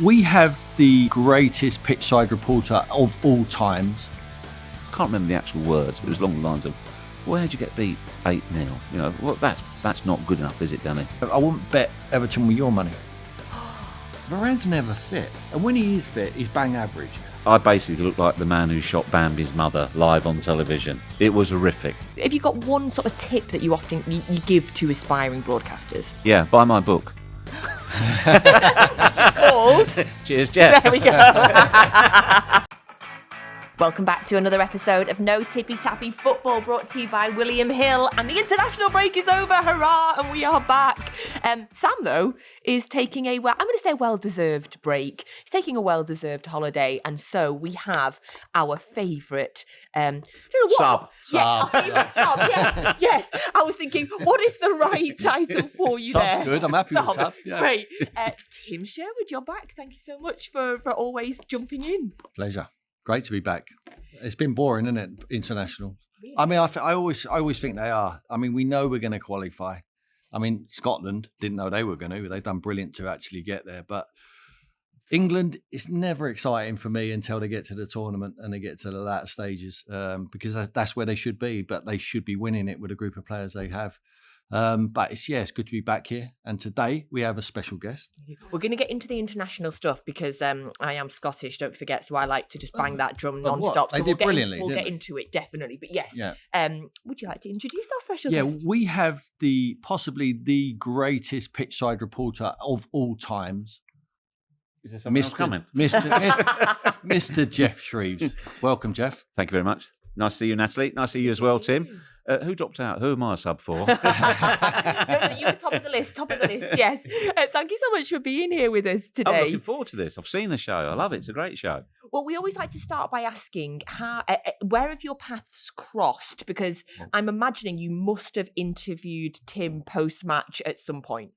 We have the greatest pitchside reporter of all times. I can't remember the actual words, but it was along the lines of, where'd you get beat 8-0? You know, well, that's not good enough, is it, Danny? I wouldn't bet Everton with your money. Varane's never fit. And when he is fit, he's bang average. I basically look like the man who shot Bambi's mother live on television. It was horrific. Have you got one sort of tip that you often you give to aspiring broadcasters? Yeah, buy my book. Called? Cheers, Geoff. There we go. Welcome back to another episode of No Tippy Tappy Football, brought to you by William Hill. And the international break is over, hurrah, and we are back. Sam, though, is taking I'm going to say well-deserved break. He's taking a well-deserved holiday, and so we have our favourite... Sub. Yes, our favourite sub, yes. I was thinking, what is the right title for you there? Sub's good, I'm happy with sub. Yeah. Great. Tim Sherwood, you're back. Thank you so much for always jumping in. Pleasure. Great to be back. It's been boring, isn't it, international? Really? I mean, I always think they are. I mean, we know we're going to qualify. I mean, Scotland didn't know they were going to. They've done brilliant to actually get there. But England, it's never exciting for me until they get to the tournament and they get to the latter stages, because that's where they should be. But they should be winning it with a group of players they have. But it's good to be back here. And today we have a special guest. We're going to get into the international stuff because I am Scottish, don't forget. So I like to just bang that drum non-stop. They so did brilliantly. We'll get into it, definitely. But yes, would you like to introduce our special Yeah, guest? we have possibly the greatest pitchside reporter of all times. Is there something else coming? Mr. Geoff Shreeves. Welcome, Geoff. Thank you very much. Nice to see you, Natalie. Nice to see you as well, Tim. Who dropped out? Who am I a sub for? No, you were top of the list, yes. Thank you so much for being here with us today. I'm looking forward to this. I've seen the show. I love it. It's a great show. Well, we always like to start by asking, where have your paths crossed? Because I'm imagining you must have interviewed Tim post-match at some point.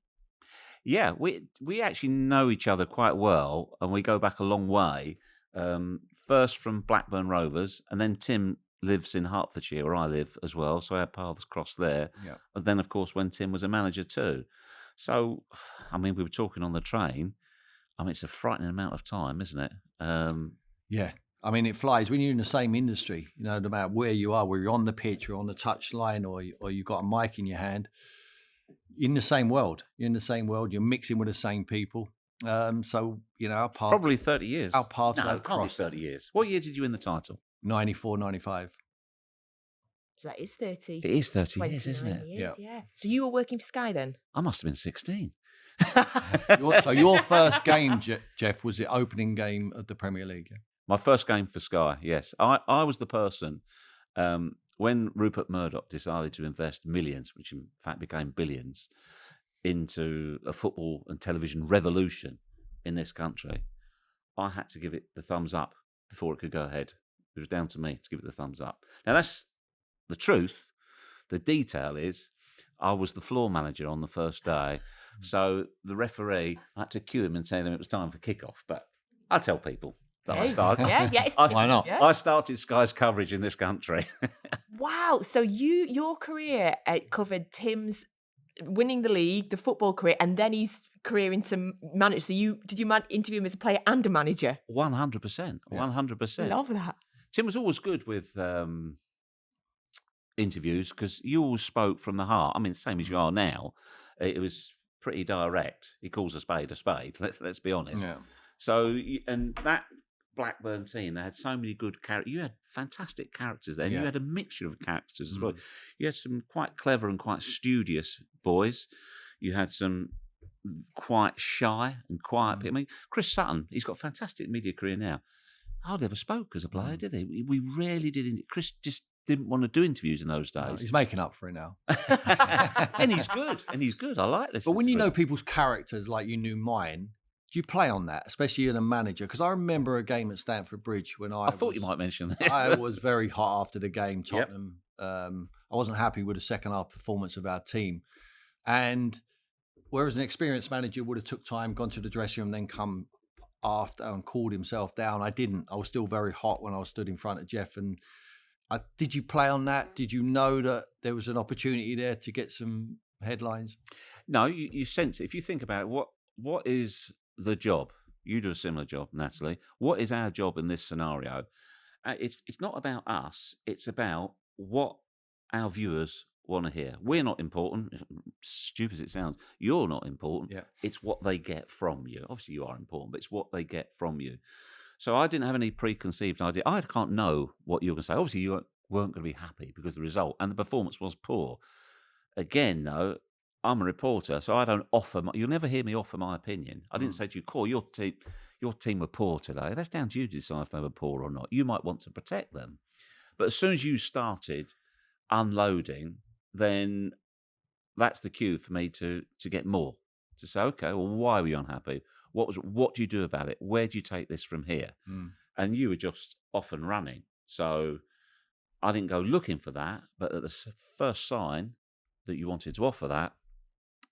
Yeah, we actually know each other quite well, and we go back a long way. First from Blackburn Rovers, and then Tim lives in Hertfordshire, where I live as well, so our paths crossed there. Yeah. And then, of course, when Tim was a manager too. So, I mean, we were talking on the train. I mean, it's a frightening amount of time, isn't it? Yeah. I mean, it flies when you're in the same industry, you know, no matter where you are, where you're on the pitch, you're on the touch line, or you've got a mic in your hand. You're in the same world. You're mixing with the same people. So, you know, our paths... Probably 30 years. Our paths No, it can't be 30 years. What year did you win the title? 94, 95. So that is 30. It is 30 years, isn't it? Yeah. So you were working for Sky then? I must have been 16. So your first game, Geoff, was the opening game of the Premier League. Yeah? My first game for Sky, yes. I was the person, when Rupert Murdoch decided to invest millions, which in fact became billions, into a football and television revolution in this country, I had to give it the thumbs up before it could go ahead. It was down to me to give it the thumbs up. Now, that's the truth. The detail is I was the floor manager on the first day, so the referee, I had to cue him and tell him it was time for kickoff. But I tell people that I started. Why not? I started Sky's coverage in this country. Wow. So your career covered Tim's winning the league, the football career, and then his career into manager. So did you interview him as a player and a manager? 100%. 100%. Love that. Tim was always good with interviews because you always spoke from the heart. I mean, same as you are now. It was pretty direct. He calls a spade a spade. Let's be honest. Yeah. So, and that Blackburn team, they had so many good characters. You had fantastic characters there. And you had a mixture of characters as well. You had some quite clever and quite studious boys. You had some quite shy and quiet people. I mean, Chris Sutton, he's got a fantastic media career now. Hardly ever spoke as a player, did he? We rarely did. Chris just didn't want to do interviews in those days. He's making up for it now. And he's good. I like this. But when you know people's characters like you knew mine, do you play on that, especially in a manager? Because I remember a game at Stamford Bridge when I thought you might mention that. I was very hot after the game, Tottenham. Yep. I wasn't happy with the second half performance of our team. And whereas an experienced manager would have took time, gone to the dressing room, then come after and cooled himself down, I didn't. I was still very hot when I was stood in front of Geoff. And did you play on that? Did you know that there was an opportunity there to get some headlines? No, you sense it. If you think about it, what is the job? You do a similar job, Natalie. What is our job in this scenario? It's not about us. It's about what our viewers want to hear. We're not important. Stupid as it sounds, you're not important. Yeah. It's what they get from you. Obviously, you are important, but it's what they get from you. So I didn't have any preconceived idea. I can't know what you're going to say. Obviously, you weren't going to be happy because the result and the performance was poor. Again, though, I'm a reporter, so I don't offer. You'll never hear me offer my opinion. I didn't say to you, "Call your team were poor today." That's down to you to decide if they were poor or not. You might want to protect them, but as soon as you started unloading, then that's the cue for me to get more. To say, okay, well, why were you unhappy? What do you do about it? Where do you take this from here? And you were just off and running. So I didn't go looking for that, but at the first sign that you wanted to offer that,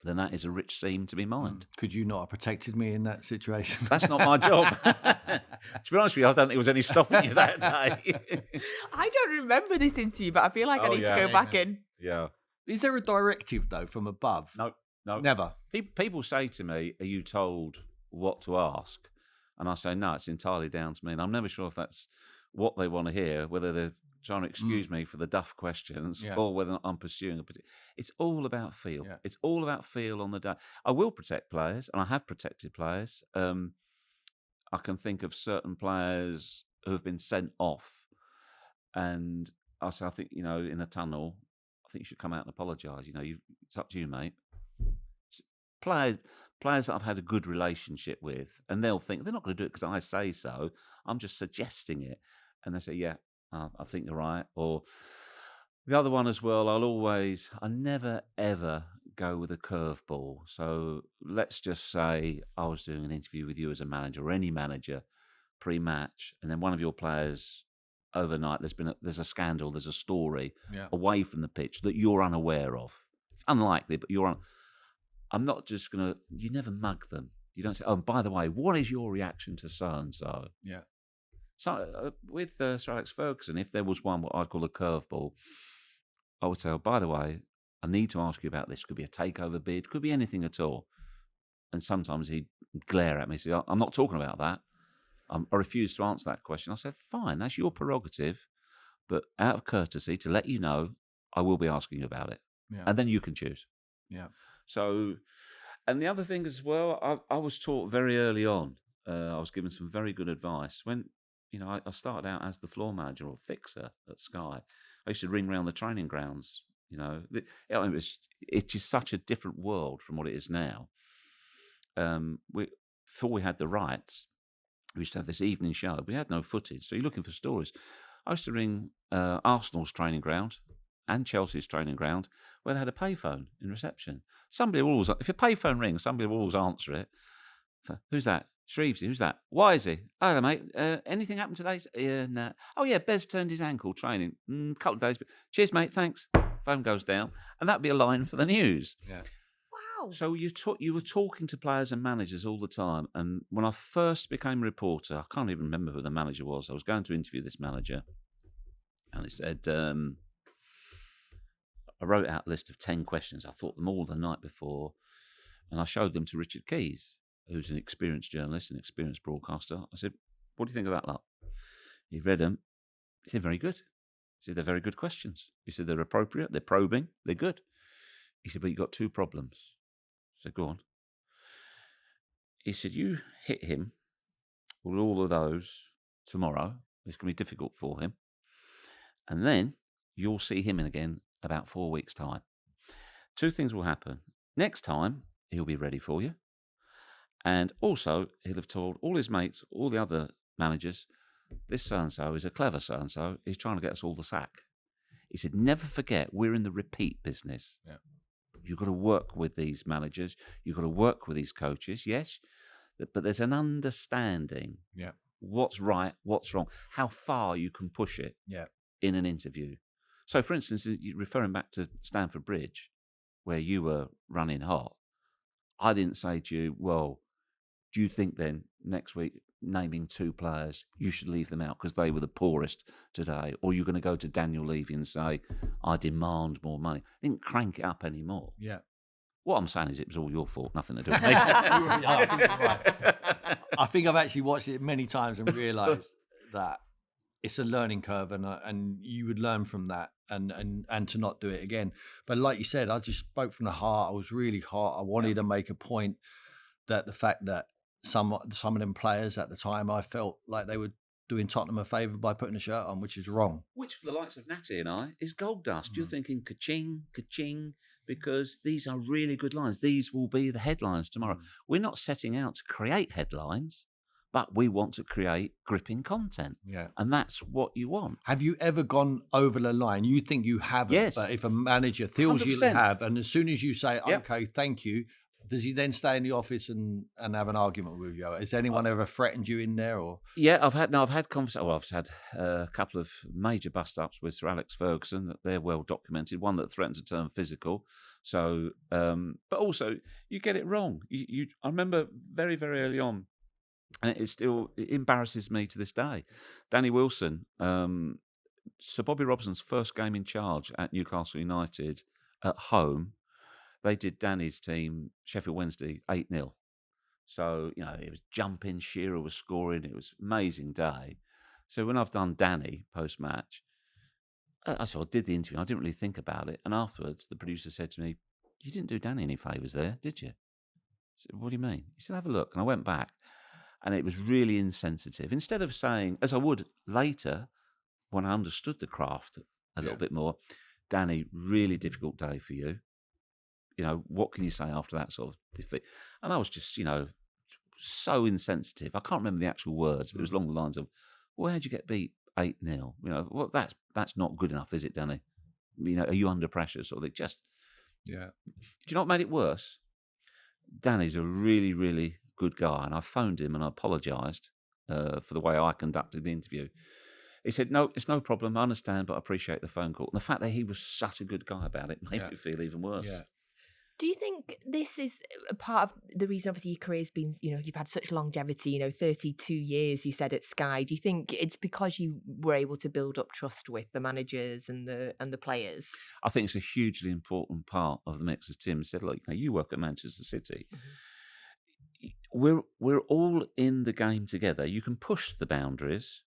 then that is a rich seam to be mined. Could you not have protected me in that situation? That's not my job. To be honest with you, I don't think there was any stopping you that day. I don't remember this interview, but I feel like I need to go back in. Yeah. Is there a directive, though, from above? No. Never. People say to me, "Are you told what to ask?" And I say, "No, it's entirely down to me." And I'm never sure if that's what they want to hear, whether they're trying to excuse me for the duff questions or whether I'm pursuing a particular... It's all about feel. Yeah. It's all about feel on the day. I will protect players, and I have protected players. I can think of certain players who have been sent off, and I say, I think, in a tunnel, I think you should come out and apologise. It's up to you, mate. Players that I've had a good relationship with, and they'll think they're not going to do it because I say so. I'm just suggesting it, and they say, "Yeah, I think you're right." Or the other one as well. I never ever go with a curveball. So let's just say I was doing an interview with you as a manager or any manager pre-match, and then one of your players overnight there's a scandal, there's a story away from the pitch that you're unaware of. Unlikely, but I'm not just going to... You never mug them. You don't say, "Oh, by the way, what is your reaction to so-and-so?" Yeah. So with Sir Alex Ferguson, if there was one what I'd call a curveball, I would say, "Oh, by the way, I need to ask you about this." Could be a takeover bid, could be anything at all. And sometimes he'd glare at me and say, "I'm not talking about that. I refuse to answer that question." I said, "Fine, that's your prerogative, but out of courtesy, to let you know, I will be asking you about it. Yeah. And then you can choose." Yeah. So, and the other thing as well, I was taught very early on, I was given some very good advice. When, I started out as the floor manager or fixer at Sky, I used to ring around the training grounds, it is such a different world from what it is now. Before we had the rights, we used to have this evening show. We had no footage, so you're looking for stories. I used to ring Arsenal's training ground and Chelsea's training ground, where they had a payphone in reception. Somebody will always, if a payphone rings, somebody will always answer it. "Who's that?" "Shreeves. Who's that?" "Why is he?" "Oh, mate. Anything happened today?" "Nah." "Oh, yeah, Bez turned his ankle training. Couple of days. But cheers, mate. Thanks." Phone goes down, and that'd be a line for the news. Yeah. Wow. So you were talking to players and managers all the time. And when I first became a reporter, I can't even remember who the manager was. I was going to interview this manager, and it said, I wrote out a list of 10 questions. I thought them all the night before, and I showed them to Richard Keys, who's an experienced journalist, an experienced broadcaster. I said, "What do you think of that lot?" He read them. He said, "Very good." He said, "They're very good questions." He said, "They're appropriate, they're probing, they're good." He said, "But you've got 2 problems." I said, "Go on." He said, "You hit him with all of those tomorrow. It's going to be difficult for him. And then you'll see him in again about 4 weeks' time. 2 things will happen. Next time, he'll be ready for you. And also, he'll have told all his mates, all the other managers, this so-and-so is a clever so-and-so. He's trying to get us all the sack." He said, "Never forget, we're in the repeat business. Yeah. You've got to work with these managers. You've got to work with these coaches, yes, but there's an understanding what's right, what's wrong, how far you can push it in an interview." So, for instance, referring back to Stamford Bridge, where you were running hot, I didn't say to you, "Well, do you think then next week, naming 2 players, you should leave them out because they were the poorest today?" Or you're going to go to Daniel Levy and say, "I demand more money." I didn't crank it up anymore. Yeah. What I'm saying is it was all your fault, nothing to do with me. I think you're right. I think I've actually watched it many times and realised that it's a learning curve, and you would learn from that, and to not do it again. But like you said, I just spoke from the heart. I was really hot. I wanted to make a point that the fact that some of them players at the time, I felt like they were doing Tottenham a favour by putting a shirt on, which is wrong. Which, for the likes of Natty and I, is gold dust. You're thinking ka-ching, ka-ching, because these are really good lines. These will be the headlines tomorrow. We're not setting out to create headlines, but we want to create gripping content. Yeah. And that's what you want. Have you ever gone over the line? You think you haven't, Yes. but if a manager feels you 100%. have, and as soon as you say, Yep. okay, thank you, does he then stay in the office and have an argument with you? Has anyone ever threatened you in there? Or Yeah, I've had conversations. Well, I've had a couple of major bust-ups with Sir Alex Ferguson that they're well documented. One that threatened to turn physical. So, but also you get it wrong. I remember very, very early on, and it embarrasses me to this day. Danny Wilson, Sir Bobby Robson's first game in charge at Newcastle United at home, they did Danny's team, Sheffield Wednesday, 8-0. So, it was jumping, Shearer was scoring, it was an amazing day. So when I've done Danny post-match, I sort of did the interview, I didn't really think about it. And afterwards, the producer said to me, you didn't do Danny any favours there, did you? I said, what do you mean? He said, have a look. And I went back, and it was really insensitive. Instead of saying, as I would later, when I understood the craft a little bit more, Danny, really difficult day for you. What can you say after that sort of defeat? And I was just, so insensitive. I can't remember the actual words, but it was along the lines of, well, how'd you get beat 8-0? Well, that's not good enough, is it, Danny? Are you under pressure? Sort of thing. Just, yeah. Do you know what made it worse? Danny's a really, really good guy, and I phoned him and I apologised for the way I conducted the interview. He said, no, it's no problem. I understand, but I appreciate the phone call. And the fact that he was such a good guy about it made me feel even worse. Yeah. Do you think this is a part of the reason, obviously, your career's been, you've had such longevity, 32 years, you said, at Sky. Do you think it's because you were able to build up trust with the managers and the players? I think it's a hugely important part of the mix. As Tim said, look, you work at Manchester City. Mm-hmm. We're all in the game together. You can push the boundaries,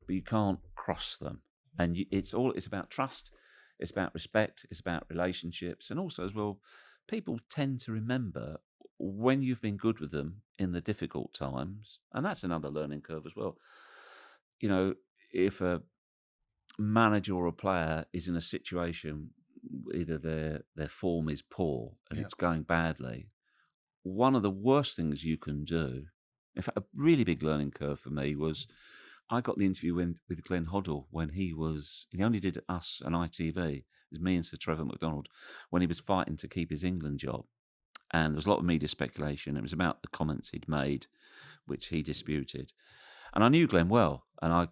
but you can't cross them. And it's about trust, it's about respect, it's about relationships, and also as well, people tend to remember when you've been good with them in the difficult times, and that's another learning curve as well. If a manager or a player is in a situation, either their form is poor and it's going badly, one of the worst things you can do, in fact, a really big learning curve for me was, I got the interview with Glenn Hoddle when he only did Us and ITV. It was me and Sir Trevor McDonald when he was fighting to keep his England job. And there was a lot of media speculation. It was about the comments he'd made, which he disputed. And I knew Glenn well, and I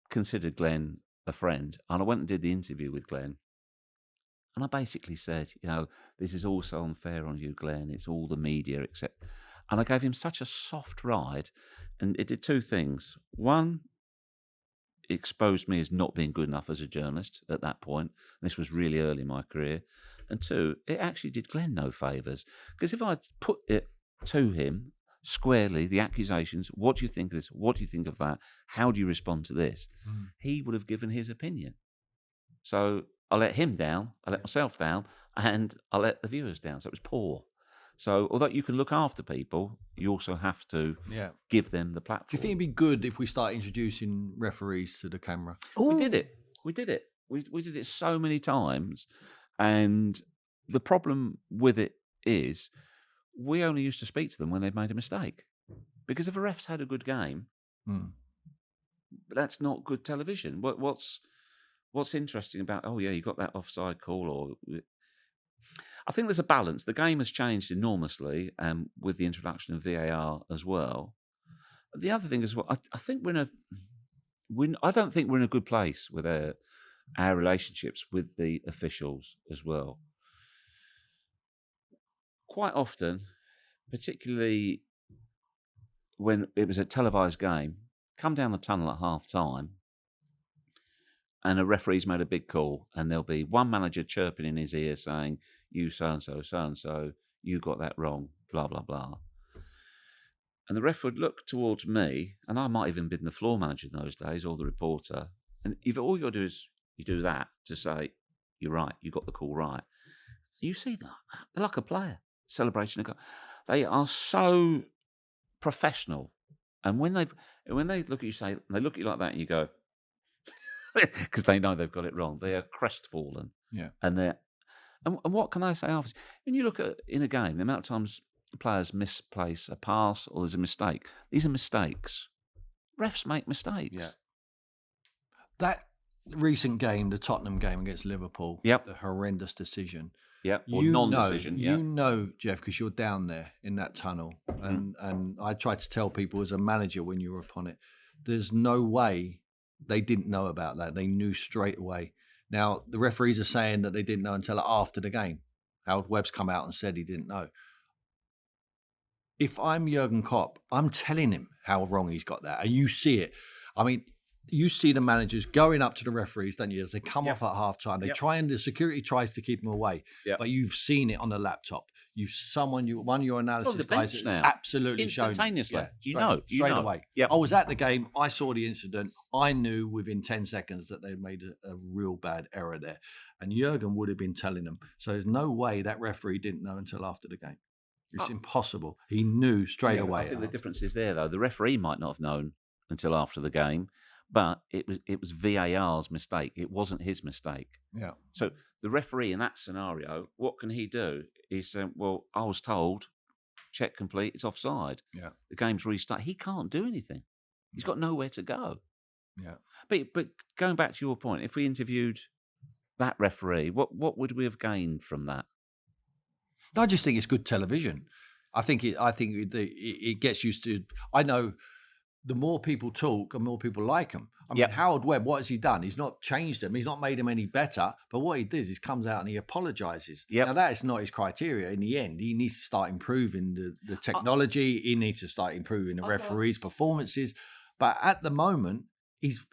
considered Glenn a friend. And I went and did the interview with Glenn. And I basically said, this is all so unfair on you, Glenn. It's all the media, etc. And I gave him such a soft ride. And it did two things. One, it exposed me as not being good enough as a journalist at that point. This was really early in my career. And two, it actually did Glenn no favours. Because if I put it to him squarely, the accusations, what do you think of this? What do you think of that? How do you respond to this? He would have given his opinion. So I let him down, I let myself down, and I let the viewers down. So it was poor. So although you can look after people, you also have to give them the platform. Do you think it'd be good if we start introducing referees to the camera? We did it. We did it so many times. And the problem with it is we only used to speak to them when they'd made a mistake. Because if a ref's had a good game, that's not good television. What's interesting about, you got that offside call, or... I think there's a balance. The game has changed enormously with the introduction of VAR as well. The other thing as well, I think I don't think we're in a good place with our relationships with the officials as well. Quite often, particularly when it was a televised game, come down the tunnel at half time and a referee's made a big call and there'll be one manager chirping in his ear saying, you so-and-so, you got that wrong, blah, blah, blah. And the ref would look towards me, and I might even been the floor manager in those days, or the reporter. And if all you got to do is you do that to say, you're right, you got the call right. You see that? They're like a player. Celebration. They are so professional. And when they look at you, they look at you like that, and you go, because they know they've got it wrong. They are crestfallen. Yeah. And what can I say after? When you look at in a game, the amount of times players misplace a pass or there's a mistake. These are mistakes. Refs make mistakes. Yeah. That recent game, the Tottenham game against Liverpool, Yep. the horrendous decision. Yep. Or non-decision. You know, Geoff, because you're down there in that tunnel. And I tried to tell people as a manager when you were upon it, there's no way they didn't know about that. They knew straight away. Now, the referees are saying that they didn't know until after the game. Howard Webb's come out and said he didn't know. If I'm Jurgen Klopp, I'm telling him how wrong he's got that. And you see it. I mean, you see the managers going up to the referees, don't you? As they come off at half-time. They try, and the security tries to keep them away. Yep. But you've seen it on the laptop. One of your analysis guys is absolutely shown instantaneously. Straight away. Yep. I was at the game. I saw the incident. I knew within 10 seconds that they made a real bad error there. And Jurgen would have been telling them. So there's no way that referee didn't know until after the game. It's impossible. He knew straight away. I think the difference is there, though. The referee might not have known until after the game, but it was VAR's mistake. It wasn't his mistake. Yeah. So the referee in that scenario, what can he do? He's saying, well, I was told, check complete, it's offside. Yeah. The game's restarted. He can't do anything. He's got nowhere to go. Yeah. But going back to your point, if we interviewed that referee, what would we have gained from that? I just think it's good television. I think it gets used to. I know the more people talk, the more people like him. I mean, Howard Webb, what has he done? He's not changed him. He's not made him any better. But what he does is comes out and he apologises. Now, that is not his criteria. In the end, he needs to start improving the technology. He needs to start improving the referees' performances. But at the moment, he's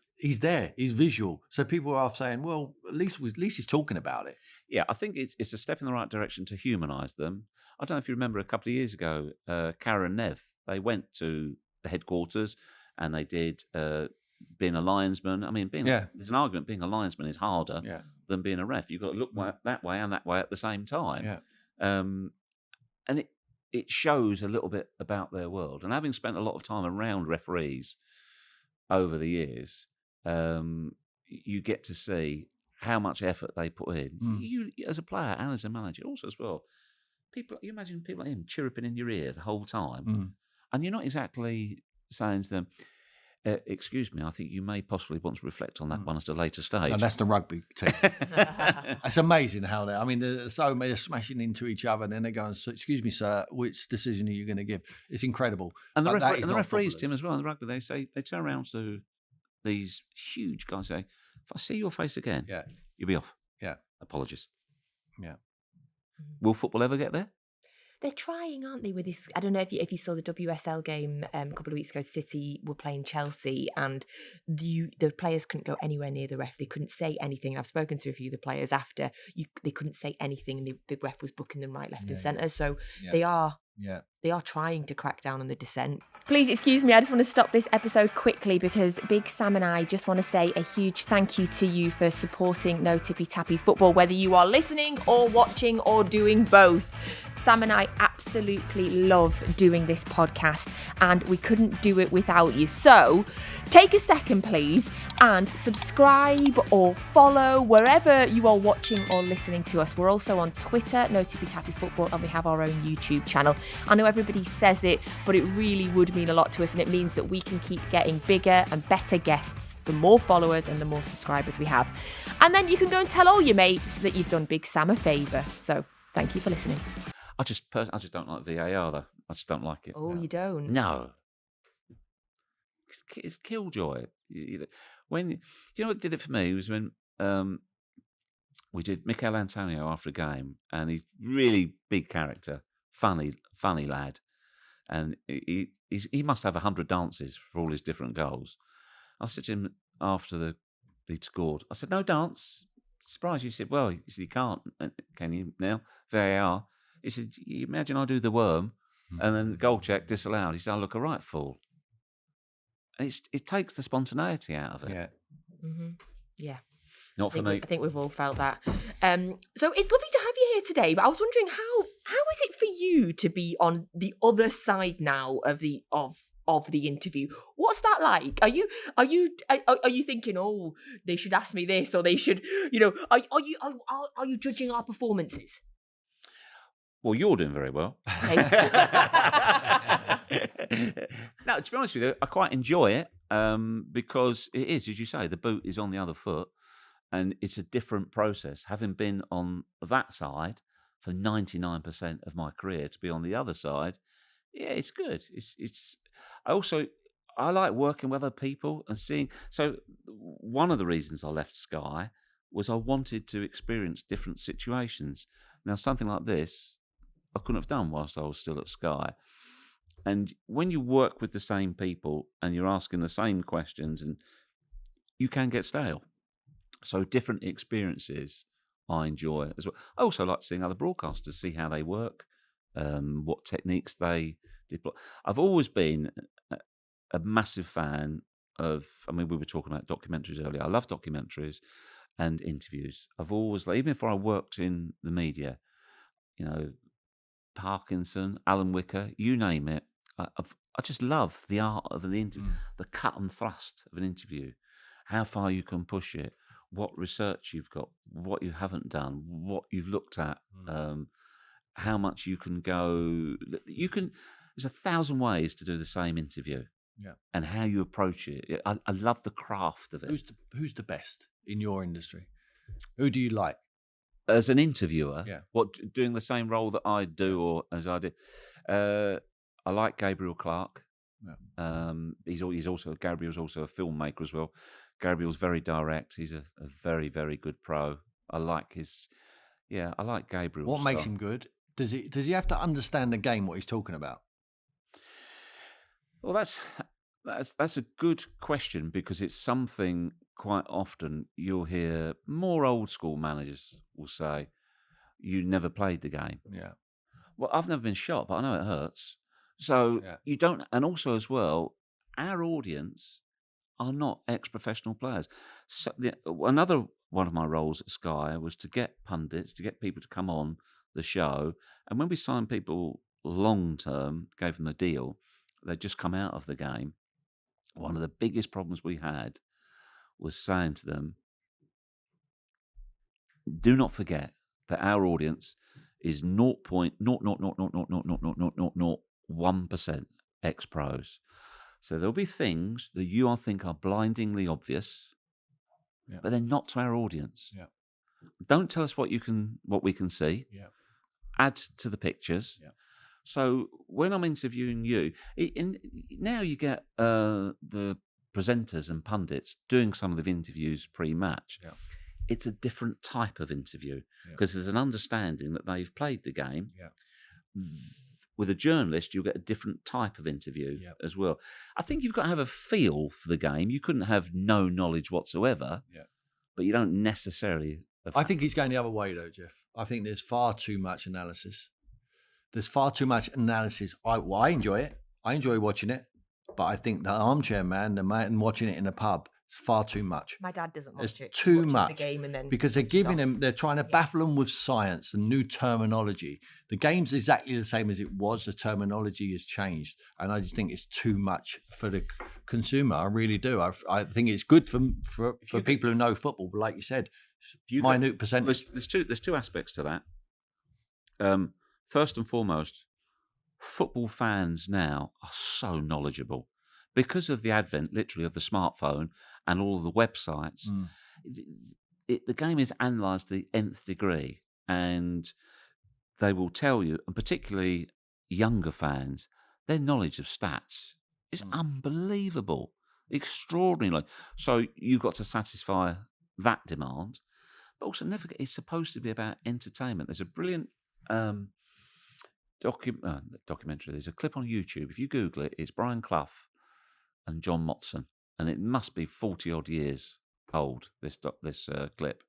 there. He's visual. So people are saying, well, at least he's talking about it. Yeah, I think it's a step in the right direction to humanise them. I don't know if you remember a couple of years ago, Cara and Nev, they went to the headquarters and they did being a linesman. I mean, there's an argument being a linesman is harder than being a ref. You've got to look that way and that way at the same time. Yeah. And it shows a little bit about their world. And having spent a lot of time around referees over the years, you get to see how much effort they put in. You as a player and as a manager, also as well. You imagine people like him chirruping in your ear the whole time, and you're not exactly saying to them, "Excuse me, I think you may possibly want to reflect on that one at a later stage." And that's the rugby team. It's amazing how they're smashing into each other, and then they go and say, "Excuse me, sir, which decision are you going to give?" It's incredible. And the referees team as well in the rugby, they turn around to these huge guys and say, if I see your face again, you'll be off. Yeah. Apologies. Yeah. Will football ever get there? They're trying, aren't they, with this? I don't know if you saw the WSL game a couple of weeks ago. City were playing Chelsea and the players couldn't go anywhere near the ref. They couldn't say anything. I've spoken to a few of the players after. They couldn't say anything and the ref was booking them right, left and centre. So they are trying to crack down on the dissent. Please excuse me, I just want to stop this episode quickly because Big Sam and I just want to say a huge thank you to you for supporting No Tippy Tappy Football, whether you are listening or watching or doing both. Sam and I absolutely love doing this podcast and we couldn't do it without you. So take a second, please, and subscribe or follow wherever you are watching or listening to us. We're also on Twitter, No Tippy Tappy Football, and we have our own YouTube channel. I know everybody says it, but it really would mean a lot to us, and it means that we can keep getting bigger and better guests the more followers and the more subscribers we have. And then you can go and tell all your mates that you've done Big Sam a favour. So thank you for listening. I just don't like VAR though. I just don't like it. Oh, you don't? No. It's killjoy. When do you know what did it for me? It was when we did Mikel Antonio after a game, and he's really big character, funny lad, and he must have 100 dances for all his different goals. I said to him after he'd scored, I said, "No dance, surprised. You said, well, he said, you can't, can you now? VAR. He said, you imagine I do the worm and then the goal check disallowed. He said, I look a right fool. And it takes the spontaneity out of it. Yeah. Mm-hmm. Yeah. Not for me. I think we've all felt that. So it's lovely to have you here today, but I was wondering how is it for you to be on the other side now of the interview? What's that like? Are you thinking, oh, they should ask me this, or they should, are you judging our performances? Well, you're doing very well. Okay. No, to be honest with you, I quite enjoy it because it is, as you say, the boot is on the other foot, and it's a different process. Having been on that side for 99% of my career, to be on the other side, yeah, it's good. It's. I like working with other people and seeing. So one of the reasons I left Sky was I wanted to experience different situations. Now, something like this, I couldn't have done whilst I was still at Sky. And when you work with the same people and you're asking the same questions, and you can get stale. So different experiences I enjoy as well. I also like seeing other broadcasters, see how they work, what techniques they deploy. I've always been a massive fan of, we were talking about documentaries earlier. I love documentaries and interviews. I've always, even before I worked in the media, Parkinson, Alan Wicker, you name it. I just love the art of an interview, the cut and thrust of an interview, how far you can push it, what research you've got, what you haven't done, what you've looked at, how much you can go. There's 1,000 ways to do the same interview, and how you approach it. I love the craft of it. Who's the best in your industry? Who do you like? As an interviewer, Yeah. What, doing the same role that I do or as I did? I like Gabriel Clark. Yeah. Gabriel's also a filmmaker as well. Gabriel's very direct. He's a very, very good pro. I like Gabriel. What makes him good? Does he have to understand the game, what he's talking about? Well, that's a good question, because it's something quite often you'll hear more old school managers will say, you never played the game. Yeah. Well, I've never been shot, but I know it hurts. So you don't, and also as well, our audience are not ex-professional players. So another one of my roles at Sky was to get pundits, to get people to come on the show. And when we signed people long-term, gave them a deal, they'd just come out of the game. One of the biggest problems we had was saying to them, do not forget that our audience is 0.0000001% ex-pros. So there'll be things that you think are blindingly obvious, but they're not to our audience. Yeah. Don't tell us what we can see. Yeah. Add to the pictures. Yeah. So when I'm interviewing you, now you get the presenters and pundits doing some of the interviews pre-match. Yeah. It's a different type of interview because there's an understanding that they've played the game. Yeah. With a journalist, you'll get a different type of interview as well. I think you've got to have a feel for the game. You couldn't have no knowledge whatsoever, but you don't necessarily. I think it's going the other way, though, Geoff. I think there's far too much analysis. There's far too much analysis. I enjoy it. I enjoy watching it. But I think the armchair man, the man watching it in a pub, it's far too much. My dad doesn't watch it. Too much. The game and then because they're trying to baffle them with science and new terminology. The game's exactly the same as it was. The terminology has changed. And I just think it's too much for the consumer. I really do. I think it's good for people who know football. But like you said, minute percentage. There's two aspects to that. First and foremost, football fans now are so knowledgeable because of the advent, literally, of the smartphone and all of the websites. The game is analysed to the nth degree, and they will tell you, and particularly younger fans, their knowledge of stats is unbelievable, extraordinary. So you've got to satisfy that demand, but also never forget it's supposed to be about entertainment. There's a brilliant documentary. There's a clip on YouTube. If you Google it, it's Brian Clough and John Motson, and it must be 40 odd years old. This clip,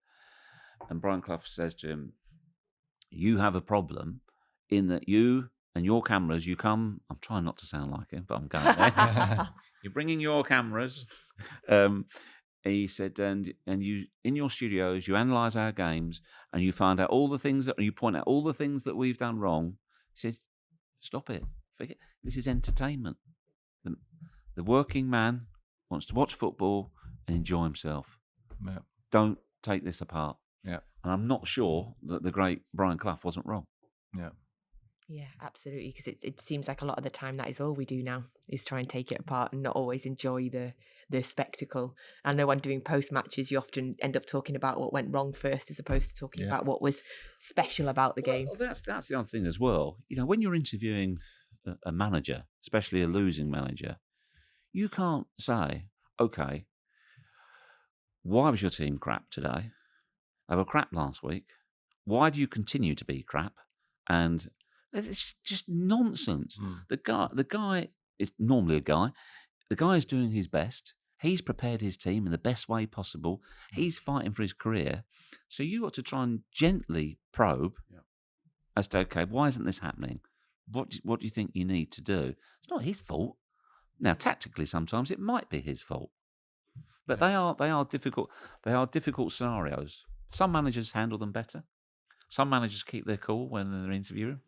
And Brian Clough says to him, you have a problem in that you and your cameras, you come, I'm trying not to sound like him, but I'm going there. You're bringing your cameras. He said, and you in your studios, you analyse our games and you find out all the things you point out all the things that we've done wrong. He says, stop it. Forget. This is entertainment. The working man wants to watch football and enjoy himself. Yeah. Don't take this apart. Yeah. And I'm not sure that the great Brian Clough wasn't wrong. Yeah. Yeah, absolutely. Because it seems like a lot of the time that is all we do now, is try and take it apart and not always enjoy the spectacle. I know when doing post matches, you often end up talking about what went wrong first, as opposed to talking about what was special about the game. Well, that's the other thing as well. You know, when you're interviewing a manager, especially a losing manager, you can't say, okay, why was your team crap today? They were crap last week. Why do you continue to be crap? And it's just nonsense. The guy is normally a guy. The guy is doing his best. He's prepared his team in the best way possible. He's fighting for his career. So you got to try and gently probe as to, okay, why isn't this happening? What do you think you need to do? It's not his fault. Now, tactically, sometimes it might be his fault, but they are difficult. They are difficult scenarios. Some managers handle them better. Some managers keep their cool when they're interviewing.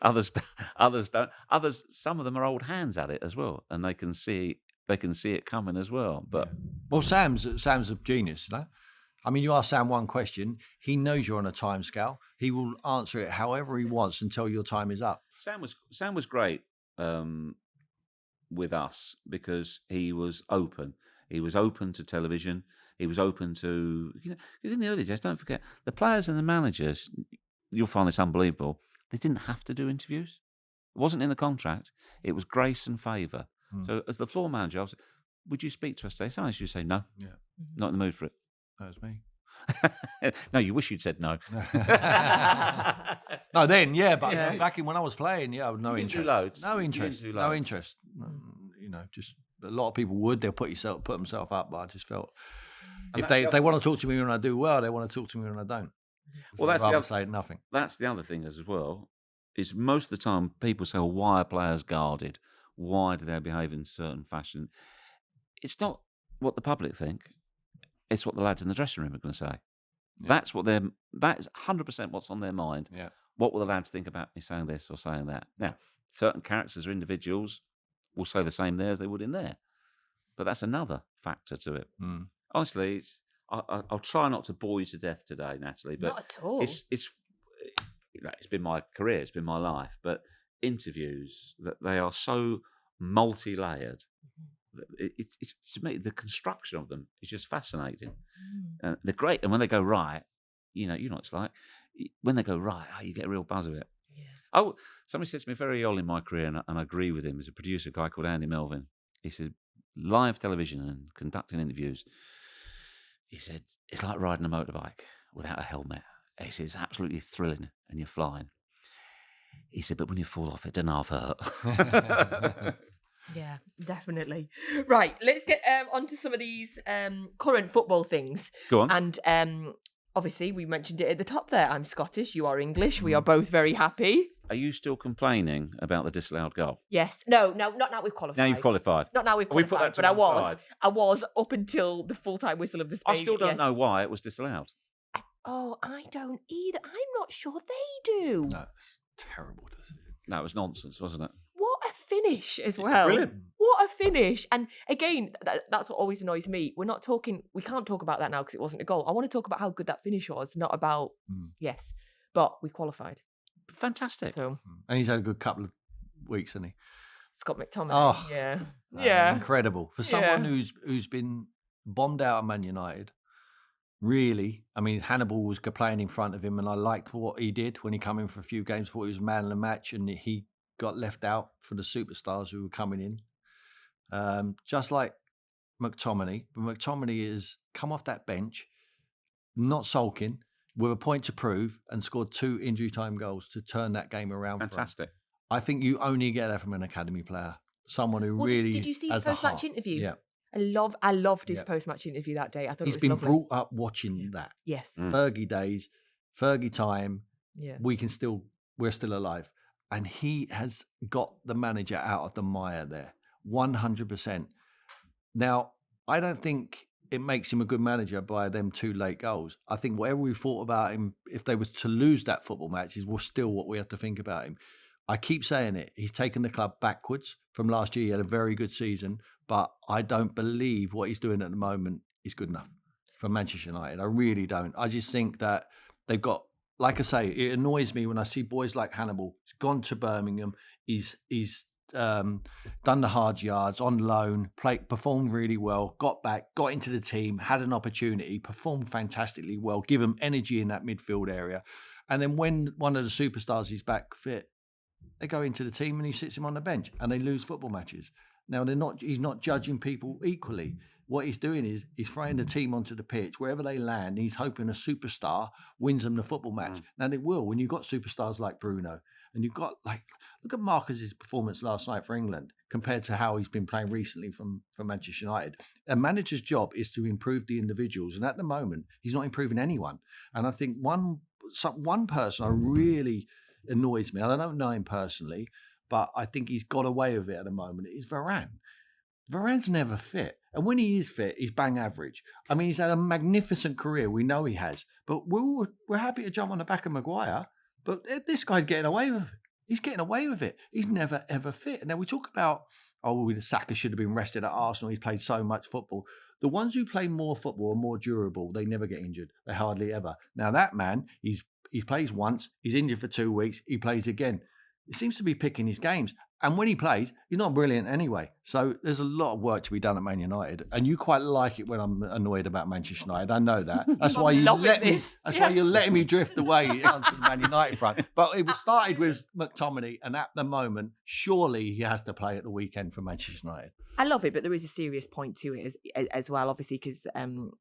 Others don't. Others, some of them are old hands at it as well, and they can see it coming as well. But well, Sam's a genius, no? I mean, you ask Sam one question, he knows you're on a time scale. He will answer it however he wants until your time is up. Sam was great with us because he was open. He was open to television. He was open to, because in the early days, don't forget, the players and the managers, you'll find this unbelievable, they didn't have to do interviews. It wasn't in the contract. It was grace and favour. So as the floor manager, I was, would you speak to us today? Sometimes you say no. Yeah. Not in the mood for it. That was me. No, you wish you'd said no. No, then, but back in when I was playing, no interest. Loads. No interest. No interest. Just a lot of people would. They'll put themselves up, but I just felt if they want to talk to me when I do well, they want to talk to me when I don't. Well, that's the other say nothing. That's the other thing as well. Is most of the time people say, well, why are players guarded? Why do they behave in a certain fashion? It's not what the public think. It's what the lads in the dressing room are going to say. Yeah. That is 100% what's on their mind. Yeah. What will the lads think about me saying this or saying that? Now, certain characters or individuals will say the same there as they would in there. But that's another factor to it. Honestly, I'll try not to bore you to death today, Natalie. But not at all. It's been my career, it's been my life. But interviews, that they are so multi-layered. It's to me, the construction of them is just fascinating. They're great, and when they go right, you know what it's like. When they go right, you get a real buzz of it. Yeah. Oh, somebody said to me very early in my career, and I agree with him. There's a producer, a guy called Andy Melvin. He said, live television and conducting interviews. He said it's like riding a motorbike without a helmet. He said it's absolutely thrilling, and you're flying. He said, but when you fall off, it doesn't half hurt. Yeah, definitely. Right, let's get onto some of these current football things. Go on. And obviously, we mentioned it at the top there. I'm Scottish, you are English. We are both very happy. Are you still complaining about the disallowed goal? Yes. No, not now we've qualified. Now you've qualified. Not now we've qualified, we put that to but one side. I was up until the full-time whistle of the Spain. I still don't know why it was disallowed. Oh, I don't either. I'm not sure they do. No, it's terrible decision. No, it was nonsense, wasn't it? What a finish as well. Brilliant. What a finish. And again, that's what always annoys me. We can't talk about that now because it wasn't a goal. I want to talk about how good that finish was, not about, yes. But we qualified. Fantastic. So, and he's had a good couple of weeks, hasn't he? Scott McTominay. Oh, yeah. Incredible. For someone who's been bombed out of Man United, really, I mean, Hannibal was playing in front of him, and I liked what he did when he came in for a few games. Thought he was man of the match, and he got left out for the superstars who were coming in. Just like McTominay, but McTominay has come off that bench, not sulking, with a point to prove, and scored 2 injury time goals to turn that game around. Fantastic. I think you only get that from an academy player, someone who really Did you see has his post-match heart. interview? Yeah. I loved his post-match interview that day. I thought he's it was been lovely. brought up watching that. Yes. Fergie days, Fergie time. Yeah. We're still alive. And he has got the manager out of the mire there, 100%. Now, I don't think it makes him a good manager by them 2 late goals. I think whatever we thought about him, if they was to lose that football match, is still what we have to think about him. I keep saying it. He's taken the club backwards from last year. He had a very good season, but I don't believe what he's doing at the moment is good enough for Manchester United. I really don't. I just think that they've got, like I say, it annoys me when I see boys like Hannibal. He's gone to Birmingham. He's done the hard yards on loan, performed really well, got back, got into the team, had an opportunity, performed fantastically well, give him energy in that midfield area. And then when one of the superstars is back fit, they go into the team and he sits him on the bench and they lose football matches. Now, he's not judging people equally. What he's doing is he's throwing the team onto the pitch. Wherever they land, he's hoping a superstar wins them the football match. Now, they will. When you've got superstars like Bruno, and you've got, look at Marcus's performance last night for England compared to how he's been playing recently from Manchester United. A manager's job is to improve the individuals. And at the moment, he's not improving anyone. And I think one person really annoys me, and I don't know him personally, but I think he's got away with it at the moment, is Varane. Varane's never fit. And when he is fit, he's bang average. I mean, he's had a magnificent career. We know he has. But we're happy to jump on the back of Maguire. But this guy's getting away with it. He's getting away with it. He's never, ever fit. And then we talk about, Saka should have been rested at Arsenal. He's played so much football. The ones who play more football are more durable. They never get injured. They hardly ever. Now, that man, he plays once. He's injured for 2 weeks. He plays again. He seems to be picking his games. And when he plays, he's not brilliant anyway. So there's a lot of work to be done at Man United. And you quite like it when I'm annoyed about Manchester United. I know that. That's why you let me. That's why you're letting me drift away onto the Man United front. But it started with McTominay, and at the moment, surely he has to play at the weekend for Manchester United. I love it, but there is a serious point to it as well, obviously, because from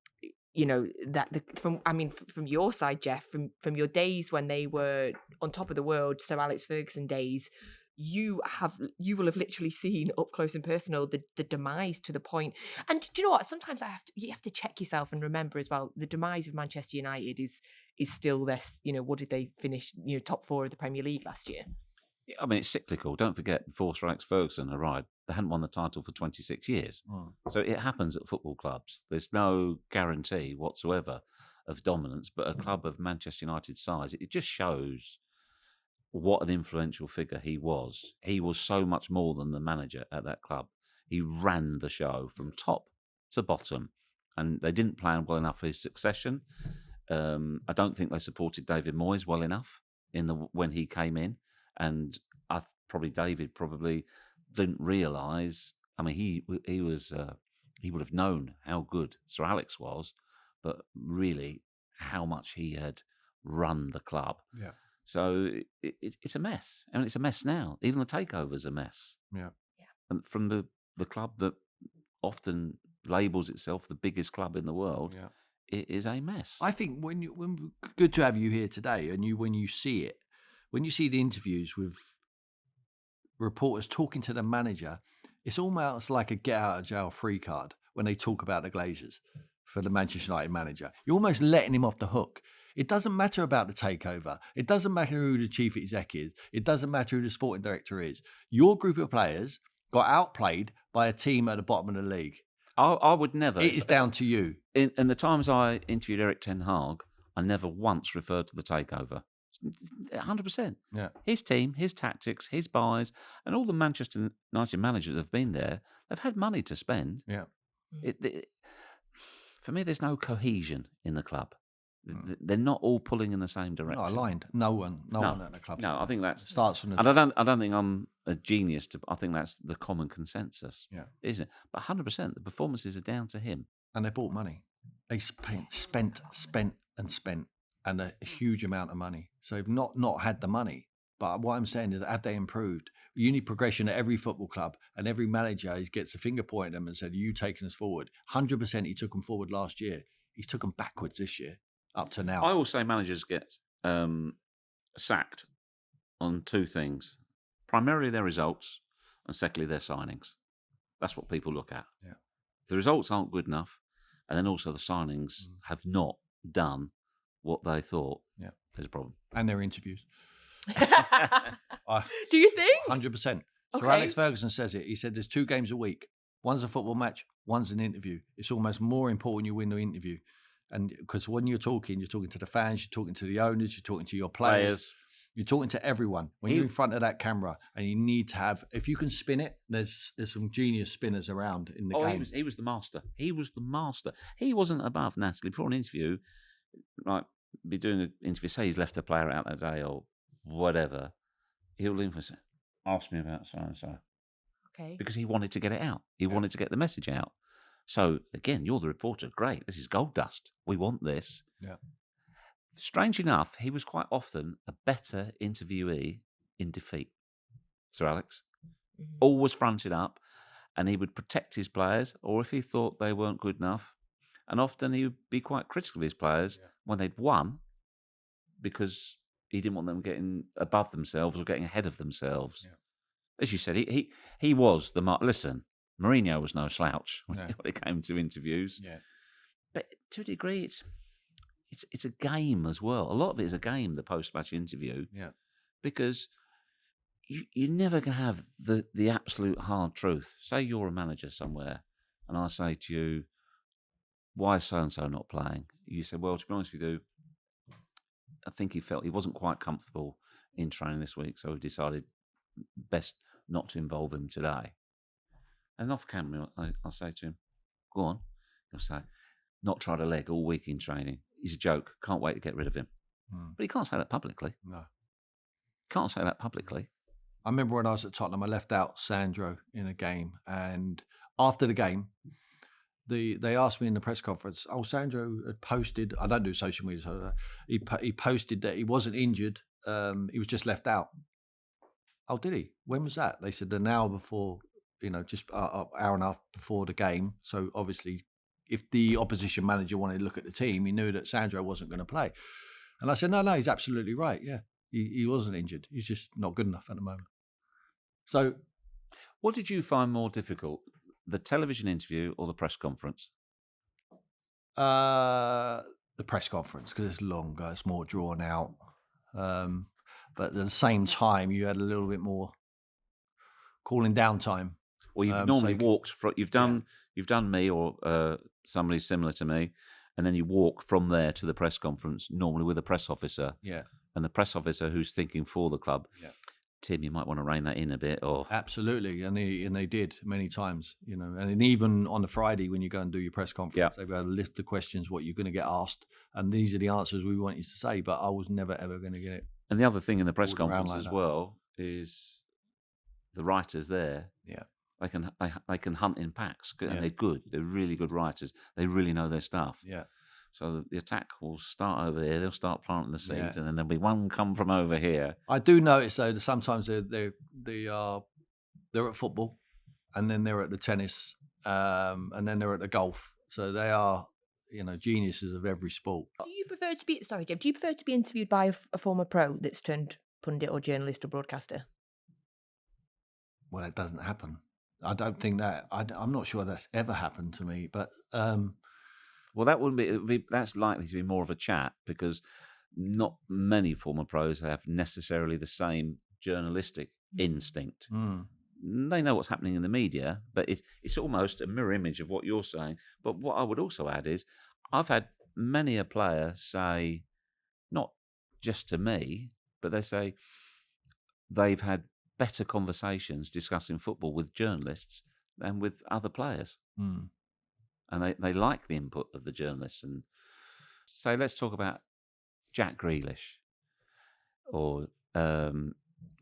your side, Geoff, from your days when they were on top of the world, Sir Alex Ferguson days, you will have literally seen up close and personal the demise to the point. And do you know what? Sometimes you have to check yourself and remember as well, the demise of Manchester United is still this. What did they finish? Top 4 of the Premier League last year. I mean, it's cyclical. Don't forget, before Sir Alex Ferguson arrived, they hadn't won the title for 26 years. So it happens at football clubs. There's no guarantee whatsoever of dominance, but a club of Manchester United's size, it just shows what an influential figure he was. He was so much more than the manager at that club. He ran the show from top to bottom, and they didn't plan well enough for his succession. I don't think they supported David Moyes well enough when he came in. And David probably didn't realise. I mean, he would have known how good Sir Alex was, but really how much he had run the club. Yeah. So it's a mess. I mean, it's a mess now. Even the takeover's a mess. Yeah. And from the club that often labels itself the biggest club in the world, it is a mess. I think good to have you here today, and when you see it. When you see the interviews with reporters talking to the manager, it's almost like a get-out-of-jail free card when they talk about the Glazers for the Manchester United manager. You're almost letting him off the hook. It doesn't matter about the takeover. It doesn't matter who the chief exec is. It doesn't matter who the sporting director is. Your group of players got outplayed by a team at the bottom of the league. I would never. It is down to you. In the times I interviewed Erik Ten Hag, I never once referred to the takeover. 100%. Yeah. His team, his tactics, his buys, and all the Manchester United managers that have been there, they've had money to spend. Yeah. For me, there's no cohesion in the club. They're not all pulling in the same direction. Not aligned. No one at the club. No, I think that starts from the. And I don't think I'm a genius. I think that's the common consensus. Yeah. Isn't it? But 100%, the performances are down to him. And they bought money. They spent, and a huge amount of money. So they've not had the money. But what I'm saying is, have they improved? You need progression at every football club, and every manager gets a finger pointed at them and said, "Are you taking us forward?" 100%. He took them forward last year. He's took them backwards this year, up to now. I will say managers get sacked on 2 things: primarily their results, and secondly their signings. That's what people look at. Yeah. the results aren't good enough, and then also the signings have not done what they thought, there's a problem. And their interviews. Do you think? 100%. Sir Okay. Alex Ferguson says it. He said there's 2 games a week. One's a football match, one's an interview. It's almost more important you win the interview. And because when you're talking to the fans, you're talking to the owners, you're talking to your players. You're talking to everyone. When you're in front of that camera, and you need to have, if you can spin it, there's some genius spinners around in the game. He was the master. He was the master. He wasn't above Natalie. Before an interview, like, be doing an interview, say he's left a player out that day or whatever, he'll lean for, ask me about so-and-so. Okay. Because he wanted to get it out. He wanted to get the message out. So, again, you're the reporter. Great. This is gold dust. We want this. Yeah. Strange enough, he was quite often a better interviewee in defeat, Sir Alex. Mm-hmm. Always fronted up, and he would protect his players, or if he thought they weren't good enough. And often he would be quite critical of his players when they'd won, because he didn't want them getting above themselves or getting ahead of themselves. Yeah. As you said, he was the listen. Mourinho was no slouch when it came to interviews. Yeah. But to a degree, it's a game as well. A lot of it is a game, the post-match interview. Yeah. Because you're never going to have the absolute hard truth. Say you're a manager somewhere, and I say to you, why is so-and-so not playing? You say, well, to be honest with you, I think he felt he wasn't quite comfortable in training this week, so we decided best not to involve him today. And off camera, I'll say to him, go on. He'll say, not tried a leg all week in training. He's a joke. Can't wait to get rid of him. But he can't say that publicly. No. Can't say that publicly. I remember when I was at Tottenham, I left out Sandro in a game. And after the game, they asked me in the press conference, Sandro had posted, I don't do social media, so he posted that he wasn't injured. He was just left out. Oh, did he? When was that? They said an hour before, just an hour and a half before the game. So obviously, if the opposition manager wanted to look at the team, he knew that Sandro wasn't going to play. And I said, no, he's absolutely right. Yeah, he wasn't injured. He's just not good enough at the moment. So, what did you find more difficult, the television interview or the press conference? The press conference, because it's longer, it's more drawn out. But at the same time, you had a little bit more cooling down time. Well, you've normally walked from. You've done me or somebody similar to me, and then you walk from there to the press conference, normally with a press officer. Yeah. And the press officer who's thinking for the club. Yeah. Tim, you might want to rein that in a bit, or absolutely, and they did many times, and even on the Friday when you go and do your press conference, they've got a list of questions what you're going to get asked, and these are the answers we want you to say. But I was never ever going to get it. And the other thing in the press conference as well is the writers there. Yeah, they can hunt in packs, and they're good. They're really good writers. They really know their stuff. Yeah. So the attack will start over here. They'll start planting the seed, and then there'll be one come from over here. I do notice though that sometimes they're at football, and then they're at the tennis, and then they're at the golf. So they are, geniuses of every sport. Do you prefer to be? Sorry, Geoff. Do you prefer to be interviewed by a former pro that's turned pundit or journalist or broadcaster? Well, it doesn't happen. I don't think that. I'm not sure that's ever happened to me, but. Well, that wouldn't be. That's likely to be more of a chat because not many former pros have necessarily the same journalistic instinct. They know what's happening in the media, but it's almost a mirror image of what you're saying. But what I would also add is, I've had many a player say, not just to me, but they say they've had better conversations discussing football with journalists than with other players. And they like the input of the journalists. And so let's talk about Jack Grealish or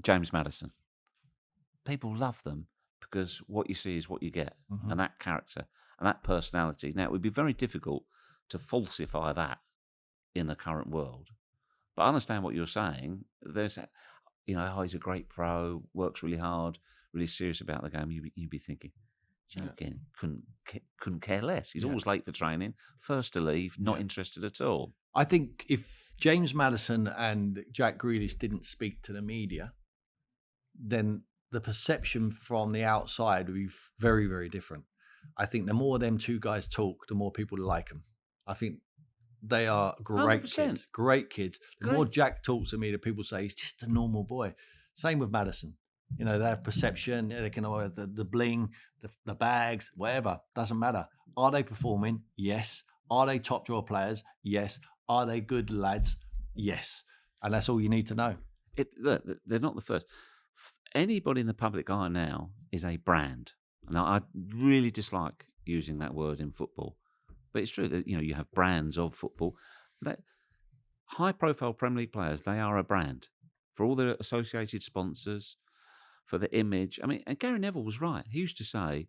James Maddison. People love them because what you see is what you get. And that character and that personality. Now, it would be very difficult to falsify that in the current world. But I understand what you're saying. There's, he's a great pro, works really hard, really serious about the game. You'd be thinking, again, couldn't care less. He's always late for training, first to leave, not interested at all. I think if James Maddison and Jack Grealish didn't speak to the media, then the perception from the outside would be very, very different. I think the more them two guys talk, the more people like them. I think they are great 100%. kids. Great kids. The more Jack talks to me, the people say he's just a normal boy. Same with Maddison. You know, they have perception. They can have the bling, the bags, whatever. Doesn't matter. Are they performing? Yes. Are they top drawer players? Yes. Are they good lads? Yes. And that's all you need to know. Look, they're not the first. Anybody in the public eye now is a brand. Now, I really dislike using that word in football, but it's true that you have brands of football. High-profile Premier League players, they are a brand for all the associated sponsors, for the image. I mean, and Gary Neville was right. He used to say,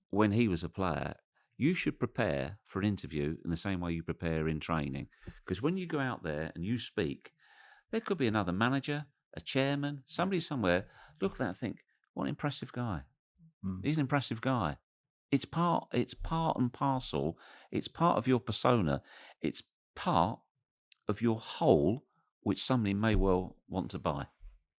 when he was a player, you should prepare for an interview in the same way you prepare in training, because when you go out there and you speak, there could be another manager, a chairman, somebody somewhere look at that and think, what an impressive guy. He's an impressive guy. It's part and parcel. It's part of your persona. It's part of your whole, which somebody may well want to buy.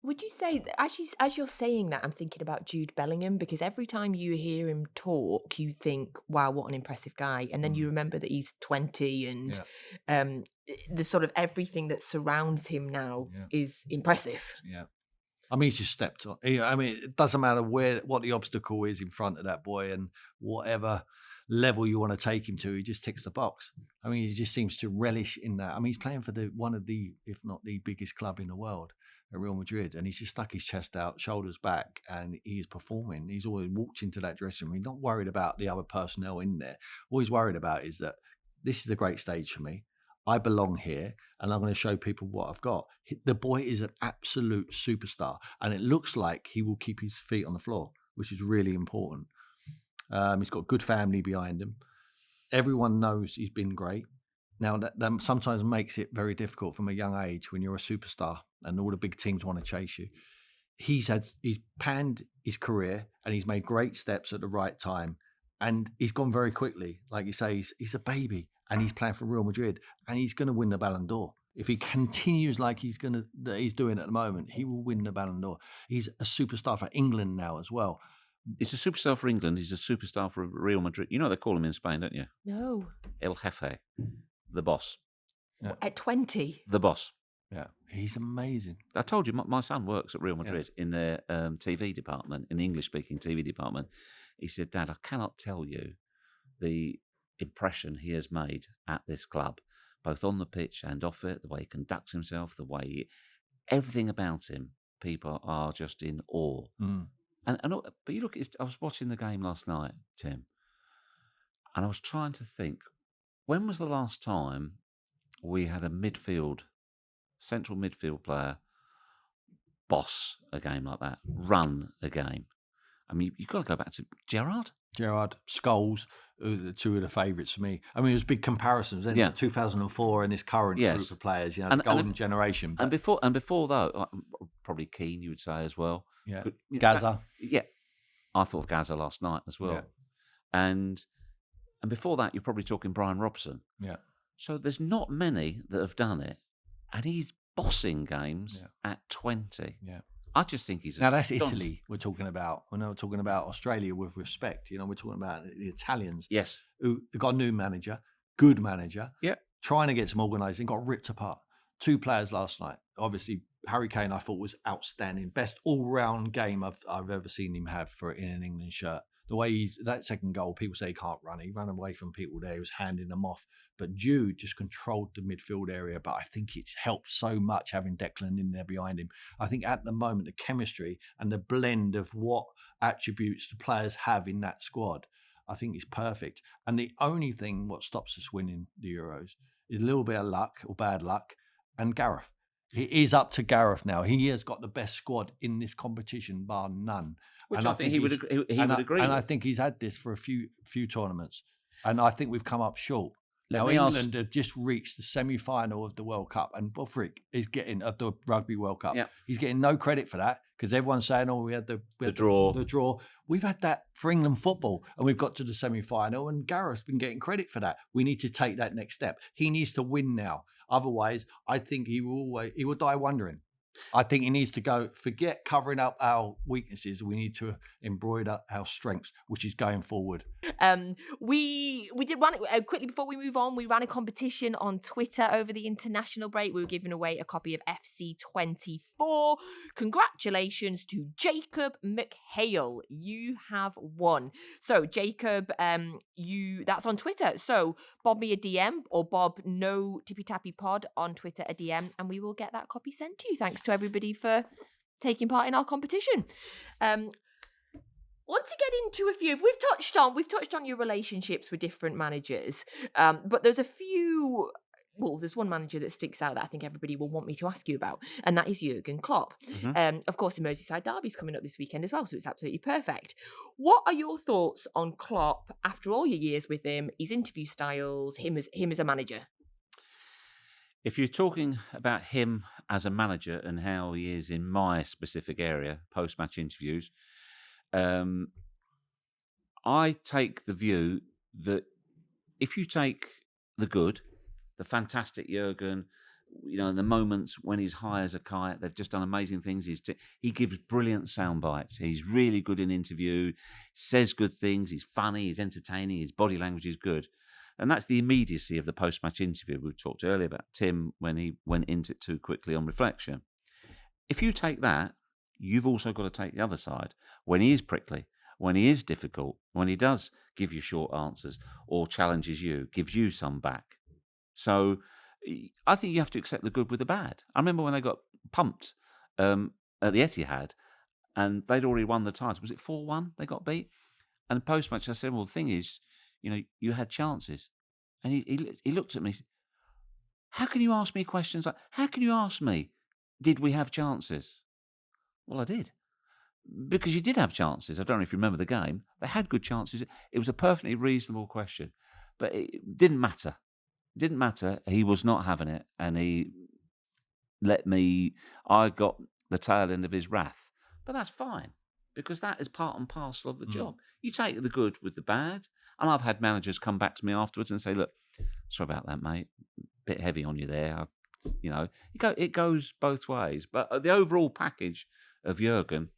Would you say, as you're saying that, I'm thinking about Jude Bellingham, because every time you hear him talk, you think, wow, what an impressive guy. And then you remember that he's 20 and the sort of everything that surrounds him now is impressive. Yeah. I mean, he's just stepped on. I mean, it doesn't matter what the obstacle is in front of that boy and whatever level you want to take him to, he just ticks the box. I mean, he just seems to relish in that. I mean, he's playing for one of the, if not the biggest club in the world, at Real Madrid, and he's just stuck his chest out, shoulders back, and he's performing. He's always walked into that dressing room. He's not worried about the other personnel in there. All he's worried about is that this is a great stage for me. I belong here, and I'm going to show people what I've got. The boy is an absolute superstar, and it looks like he will keep his feet on the floor, which is really important. He's got a good family behind him. Everyone knows he's been great. Now, that sometimes makes it very difficult from a young age when you're a superstar and all the big teams want to chase you. He's panned his career, and he's made great steps at the right time, and he's gone very quickly. Like you say, he's a baby. And he's playing for Real Madrid, and he's going to win the Ballon d'Or. If he continues like he's doing at the moment, he will win the Ballon d'Or. He's a superstar for England now as well. He's a superstar for England. He's a superstar for Real Madrid. You know they call him in Spain, don't you? No. El Jefe, the boss. Yeah. At 20? The boss. Yeah, he's amazing. I told you, my son works at Real Madrid in their TV department, in the English-speaking TV department. He said, Dad, I cannot tell you the impression he has made at this club, both on the pitch and off it, the way he conducts himself, everything about him, people are just in awe. But you look, I was watching the game last night, Tim, and I was trying to think, when was the last time we had a central midfield player boss a game like that, run a game? I mean, you've got to go back to Gerrard, Scholes, two of the favourites for me. I mean, it was big comparisons. 2004 and this current group of players, the golden generation. But... And before though, probably Keane, you would say as well. Yeah, but, Gaza. I thought of Gaza last night as well. Yeah. And before that, you're probably talking Brian Robson. Yeah. So there's not many that have done it, and he's bossing games at 20. Yeah. I just think he's... Now, that's Italy we're talking about. We're not talking about Australia with respect. We're talking about the Italians. Yes. Who got a new manager, good manager. Yeah. Trying to get some organising, got ripped apart. Two players last night. Obviously, Harry Kane, I thought, was outstanding. Best all-round game I've ever seen him have in an England shirt. The way that second goal, people say he can't run. He ran away from people there. He was handing them off. But Jude just controlled the midfield area. But I think it's helped so much having Declan in there behind him. I think at the moment, the chemistry and the blend of what attributes the players have in that squad, I think is perfect. And the only thing what stops us winning the Euros is a little bit of luck or bad luck and Gareth. It is up to Gareth now. He has got the best squad in this competition, bar none. Which I think he would agree. And I think he's had this for a few tournaments. And I think we've come up short. Now, England have just reached the semi-final of the World Cup, and Buffrick is getting of the Rugby World Cup. Yeah. He's getting no credit for that because everyone's saying, "Oh, we had the draw." The draw. We've had that for England football, and we've got to the semi-final, and Gareth's been getting credit for that. We need to take that next step. He needs to win now. Otherwise, I think he will die wondering. I think he needs to go, forget covering up our weaknesses. We need to embroider our strengths, which is going forward. We did run it quickly before we move on. We ran a competition on Twitter over the international break. We were giving away a copy of FC24. Congratulations to Jacob McHale. You have won. So Jacob, that's on Twitter. So bob me a DM or bob No Tippy Tappy Pod on Twitter a DM, and we will get that copy sent to you. Thanks to everybody for taking part in our competition. Want to get into a few. We've touched on your relationships with different managers, but there's a few. Well, there's one manager that sticks out that I think everybody will want me to ask you about, and that is Jurgen Klopp. Mm-hmm. Of course, the Merseyside Derby is coming up this weekend as well, so it's absolutely perfect. What are your thoughts on Klopp after all your years with him, his interview styles, him as a manager? If you're talking about him as a manager and how he is in my specific area, post-match interviews, I take the view that if you take the good, the fantastic Jurgen, in the moments when he's high as a kite, they've just done amazing things. He gives brilliant sound bites. He's really good in interview, says good things. He's funny, he's entertaining, his body language is good. And that's the immediacy of the post-match interview. We talked earlier about Tim when he went into it too quickly on reflection. If you take that, you've also got to take the other side. When he is prickly, when he is difficult, when he does give you short answers or challenges you, gives you some back. So I think you have to accept the good with the bad. I remember when they got pumped at the Etihad and they'd already won the title. Was it 4-1 they got beat? And post-match I said, well, the thing is, you had chances. And he looked at me, how can you ask me questions like, how can you ask me, did we have chances? Well, I did. Because you did have chances. I don't know if you remember the game. They had good chances. It was a perfectly reasonable question. But it didn't matter. It didn't matter. He was not having it. And I got the tail end of his wrath. But that's fine. Because that is part and parcel of the job. You take the good with the bad. And I've had managers come back to me afterwards and say, look, sorry about that, mate. Bit heavy on you there. It goes both ways. But the overall package of Jurgen,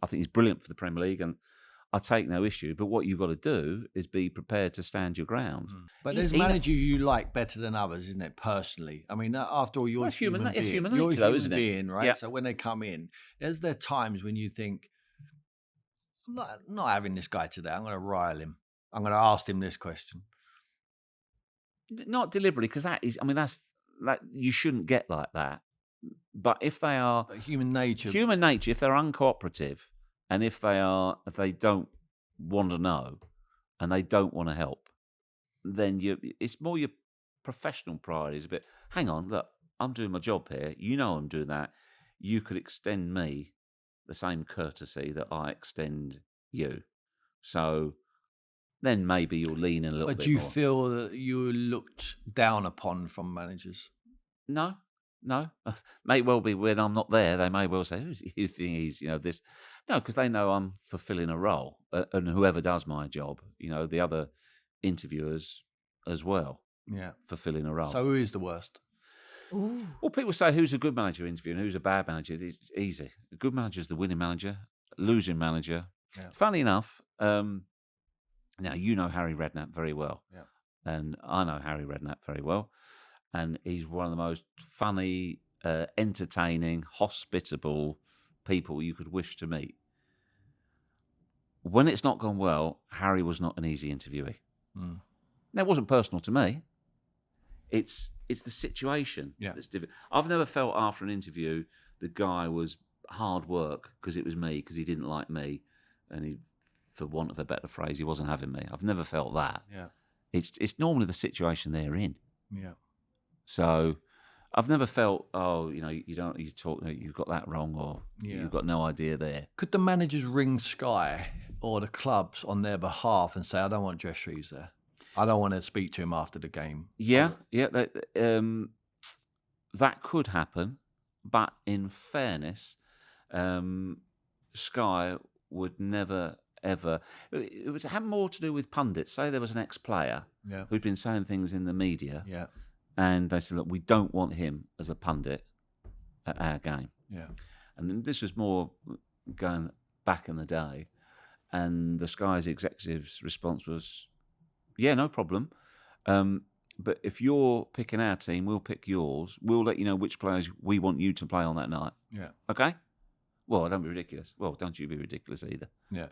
I think he's brilliant for the Premier League and I take no issue. But what you've got to do is be prepared to stand your ground. But there's managers you like better than others, isn't it, personally? I mean, after all, you're human nature, you're though, isn't it? Being, right? Yeah. So when they come in, is there times when you think, I'm not having this guy today. I'm going to rile him. I'm going to ask him this question. Not deliberately, because that's you shouldn't get like that. But if they are human nature, if they're uncooperative, and if they don't want to know, and they don't want to help, then it's more your professional priorities. A bit. Hang on, look, I'm doing my job here. I'm doing that. You could extend me the same courtesy that I extend you. So then maybe you'll lean in a little bit more. But do you feel that you were looked down upon from managers? No. May well be when I'm not there. They may well say, "Who do you think he's?" This. No, because they know I'm fulfilling a role, and whoever does my job, the other interviewers as well. Yeah, fulfilling a role. So who is the worst? Ooh. Well, people say who's a good manager interviewing, who's a bad manager. It's easy. A good manager is the winning manager, losing manager. Yeah. Funny enough, now you know Harry Redknapp very well, and I know Harry Redknapp very well. And he's one of the most funny, entertaining, hospitable people you could wish to meet. When it's not gone well, Harry was not an easy interviewee. Now, it wasn't personal to me. It's the situation that's difficult. I've never felt after an interview the guy was hard work because it was me, because he didn't like me, and he, for want of a better phrase, he wasn't having me. I've never felt that. Yeah, it's normally the situation they're in. Yeah. So I've never felt, you've got that wrong, or you've got no idea there. Could the managers ring Sky or the clubs on their behalf and say, I don't want Geoff Shreeves there. I don't want to speak to him after the game. Yeah. That could happen. But in fairness, Sky would never, ever... It would have more to do with pundits. Say there was an ex-player who'd been saying things in the media. Yeah. And they said, look, we don't want him as a pundit at our game. Yeah. And then this was more going back in the day, and the Sky's executive's response was, yeah, no problem. But if you're picking our team, we'll pick yours. We'll let you know which players we want you to play on that night. Yeah. Okay? Well, don't be ridiculous. Well, don't you be ridiculous either. Yeah.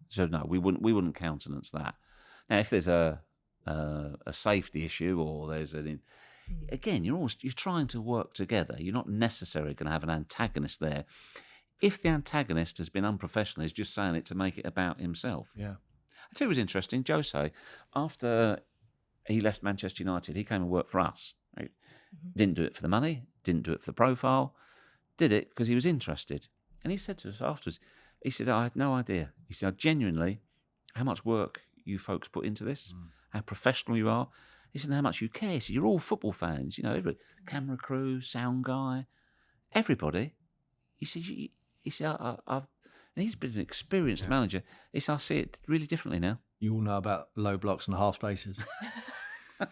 So no, we wouldn't countenance that. Now, if there's a safety issue or there's again, you're trying to work together. You're not necessarily going to have an antagonist there. If the antagonist has been unprofessional, he's just saying it to make it about himself. Yeah. I tell you, it was interesting. José, after he left Manchester United, he came and worked for us. Right? Didn't do it for the money, didn't do it for the profile, did it because he was interested. And he said to us afterwards, he said, I had no idea. He said, genuinely, how much work you folks put into this, how professional you are. He said, how much you care. He said, you're all football fans, everybody, camera crew, sound guy, everybody. He said, and he's been an experienced manager. He said, I see it really differently now. You all know about low blocks and half spaces. You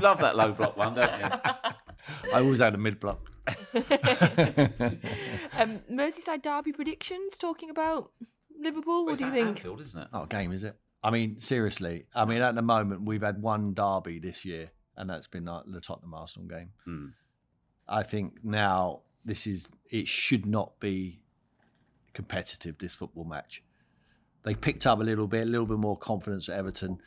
love that low block one, don't you? I always had a mid block. Merseyside Derby predictions, talking about Liverpool. What do you think? Anfield, isn't it? Not a game, is it? I mean, seriously. I mean, at the moment, we've had one derby this year, and that's been the Tottenham Arsenal game. I think now it should not be competitive, this football match. They picked up a little bit more confidence at Everton.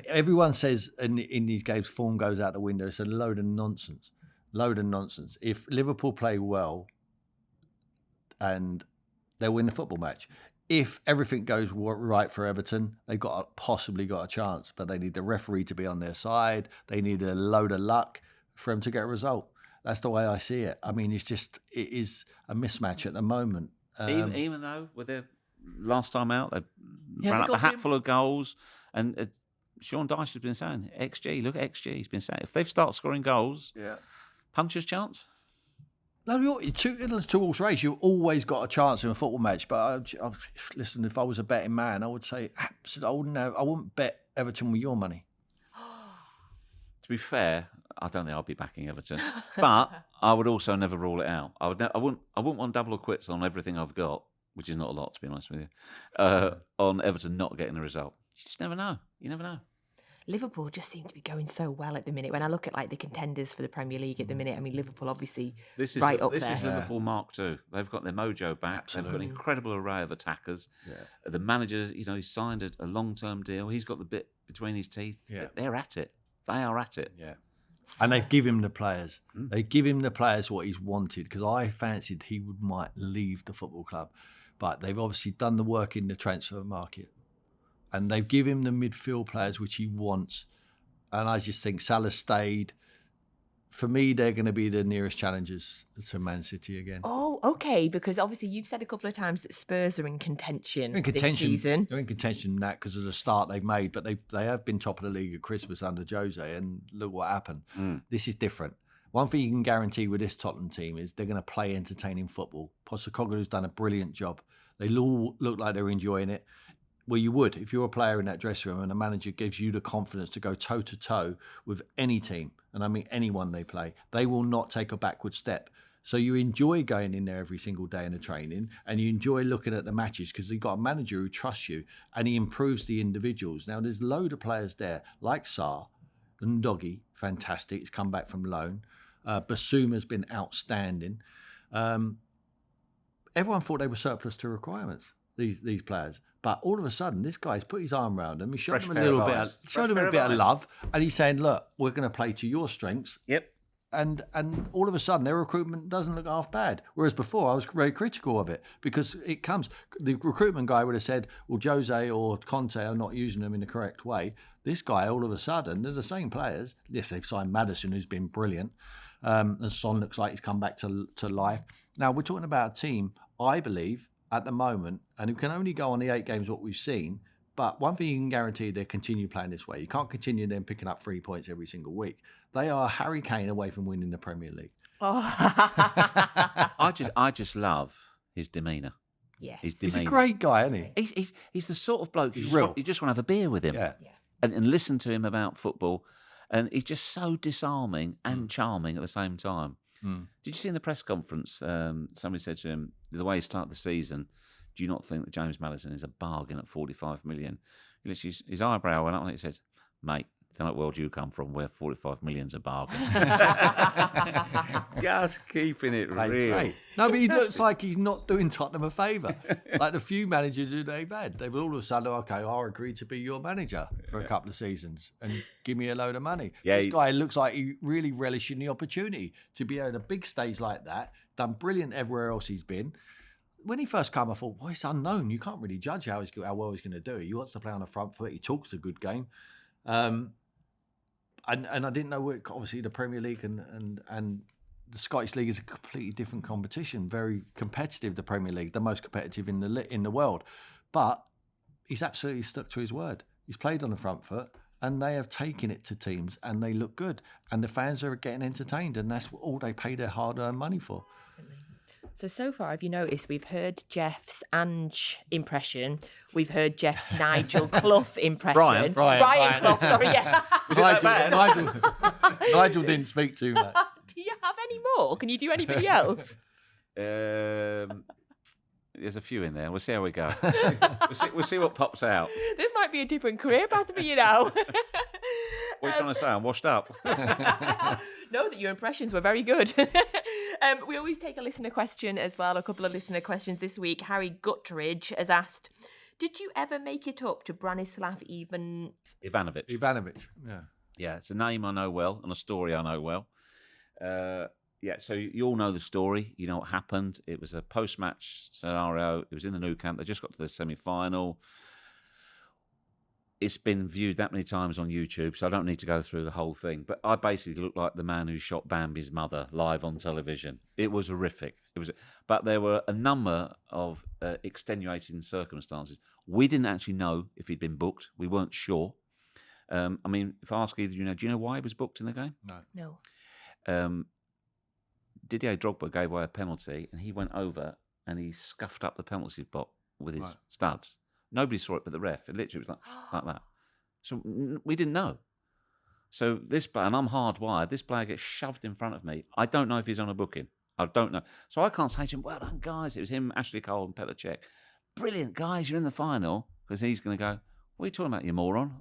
Everyone says in these games, form goes out the window. It's a load of nonsense. If Liverpool play well, and they'll win the football match. If everything goes right for Everton, they've possibly got a chance, but they need the referee to be on their side. They need a load of luck for them to get a result. That's the way I see it. I mean, it is a mismatch at the moment. Even though with their last time out, they ran up a hatful of goals, and Sean Dyche has been saying XG. Look at XG. He's been saying if they start scoring goals, puncher's chance. No, two horse race. You've always got a chance in a football match. But listen, if I was a betting man, I would say absolutely. I wouldn't bet Everton with your money. To be fair, I don't think I'll be backing Everton, but I would also never rule it out. I wouldn't want double or quits on everything I've got, which is not a lot, to be honest with you. On Everton not getting a result, you just never know. You never know. Liverpool just seem to be going so well at the minute. When I look at the contenders for the Premier League at the minute, I mean, Liverpool obviously up there. This is Liverpool Mark II. They've got their mojo back. Absolutely. They've got an incredible array of attackers. Yeah. The manager, he's signed a long-term deal. He's got the bit between his teeth. Yeah. They're at it. They are at it. Yeah. And they've given him the players. They give him the players what he's wanted, because I fancied he might leave the football club. But they've obviously done the work in the transfer market. And they've given him the midfield players which he wants. And I just think Salah stayed. For me, they're going to be the nearest challengers to Man City again. Oh, okay. Because obviously you've said a couple of times that Spurs are in contention this season. They're in contention because of the start they've made. But they have been top of the league at Christmas under Jose. And look what happened. This is different. One thing you can guarantee with this Tottenham team is they're going to play entertaining football. Postecoglou's done a brilliant job. They all look like they're enjoying it. Well, you would if you're a player in that dressing room and a manager gives you the confidence to go toe-to-toe with any team, and I mean anyone they play, they will not take a backward step. So you enjoy going in there every single day in the training, and you enjoy looking at the matches because you've got a manager who trusts you and he improves the individuals. Now, there's a load of players there, like Sarr and Doggy, fantastic. He's come back from loan. Basuma's been outstanding. Everyone thought they were surplus to requirements, these players. But all of a sudden, this guy's put his arm around him. He showed him a little bit, of love, and he's saying, "Look, we're going to play to your strengths." Yep. And all of a sudden, their recruitment doesn't look half bad. Whereas before, I was very critical of it because the recruitment guy would have said, "Well, Jose or Conte are not using them in the correct way." This guy, all of a sudden, they're the same players. Yes, they've signed Maddison, who's been brilliant, and Son looks like he's come back to life. Now we're talking about a team, I believe, at the moment, and it can only go on the 8 games what we've seen. But one thing you can guarantee, they'll continue playing this way. You can't continue them picking up 3 points every single week. They are Harry Kane away from winning the Premier League. Oh. I just love his demeanour. Yes. He's a great guy, isn't he? He's the sort of bloke you just want to have a beer with him and listen to him about football. And he's just so disarming and charming at the same time. Did you see in the press conference, somebody said to him, the way he started the season, do you not think that James Maddison is a bargain at 45 million? He literally, his eyebrow went up and he said, mate, don't know what world you come from where 45 million's a bargain. Just keeping it real. Great. No, but he looks like he's not doing Tottenham a favour. Like the few managers who they've had. They've all of a sudden, okay, I'll agree to be your manager for a couple of seasons and give me a load of money. Yeah, this guy looks like he really relishing the opportunity to be on a big stage like that, done brilliant everywhere else he's been. When he first came, I thought, well, it's unknown. You can't really judge how well he's going to do. He wants to play on the front foot. He talks a good game. And I didn't know, obviously, the Premier League and the Scottish League is a completely different competition, very competitive, the Premier League, the most competitive in the world. But he's absolutely stuck to his word. He's played on the front foot, and they have taken it to teams, and they look good. And the fans are getting entertained, and that's all they pay their hard-earned money for. So far, have you noticed, we've heard Geoff's Ange impression, we've heard Geoff's Nigel Clough impression. Brian Clough, sorry, yeah. Nigel didn't speak too much. Do you have any more? Can you do anybody else? There's a few in there. We'll see how we go. We'll see what pops out. This might be a different career path for you now. What are you trying to say? I'm washed up. No, that your impressions were very good. We always take a listener question as well, a couple of listener questions this week. Harry Guttridge has asked, did you ever make it up to Branislav Ivanovic, yeah. Yeah, it's a name I know well and a story I know well. So you all know the story. You know what happened. It was a post-match scenario. It was in the Nou Camp. They just got to the semi-final. It's been viewed that many times on YouTube, so I don't need to go through the whole thing. But I basically looked like the man who shot Bambi's mother live on television. It was horrific. But there were a number of extenuating circumstances. We didn't actually know if he'd been booked. We weren't sure. I mean, if I ask either, do you know why he was booked in the game? No. Didier Drogba gave away a penalty, and he went over and he scuffed up the penalty spot with his studs. Nobody saw it but the ref. It literally was like that. So we didn't know. So this player, and I'm hardwired, this player gets shoved in front of me. I don't know if he's on a booking. I don't know. So I can't say to him, well done, guys. It was him, Ashley Cole and Petr Cech. Brilliant, guys, you're in the final. Because he's going to go, what are you talking about, you moron?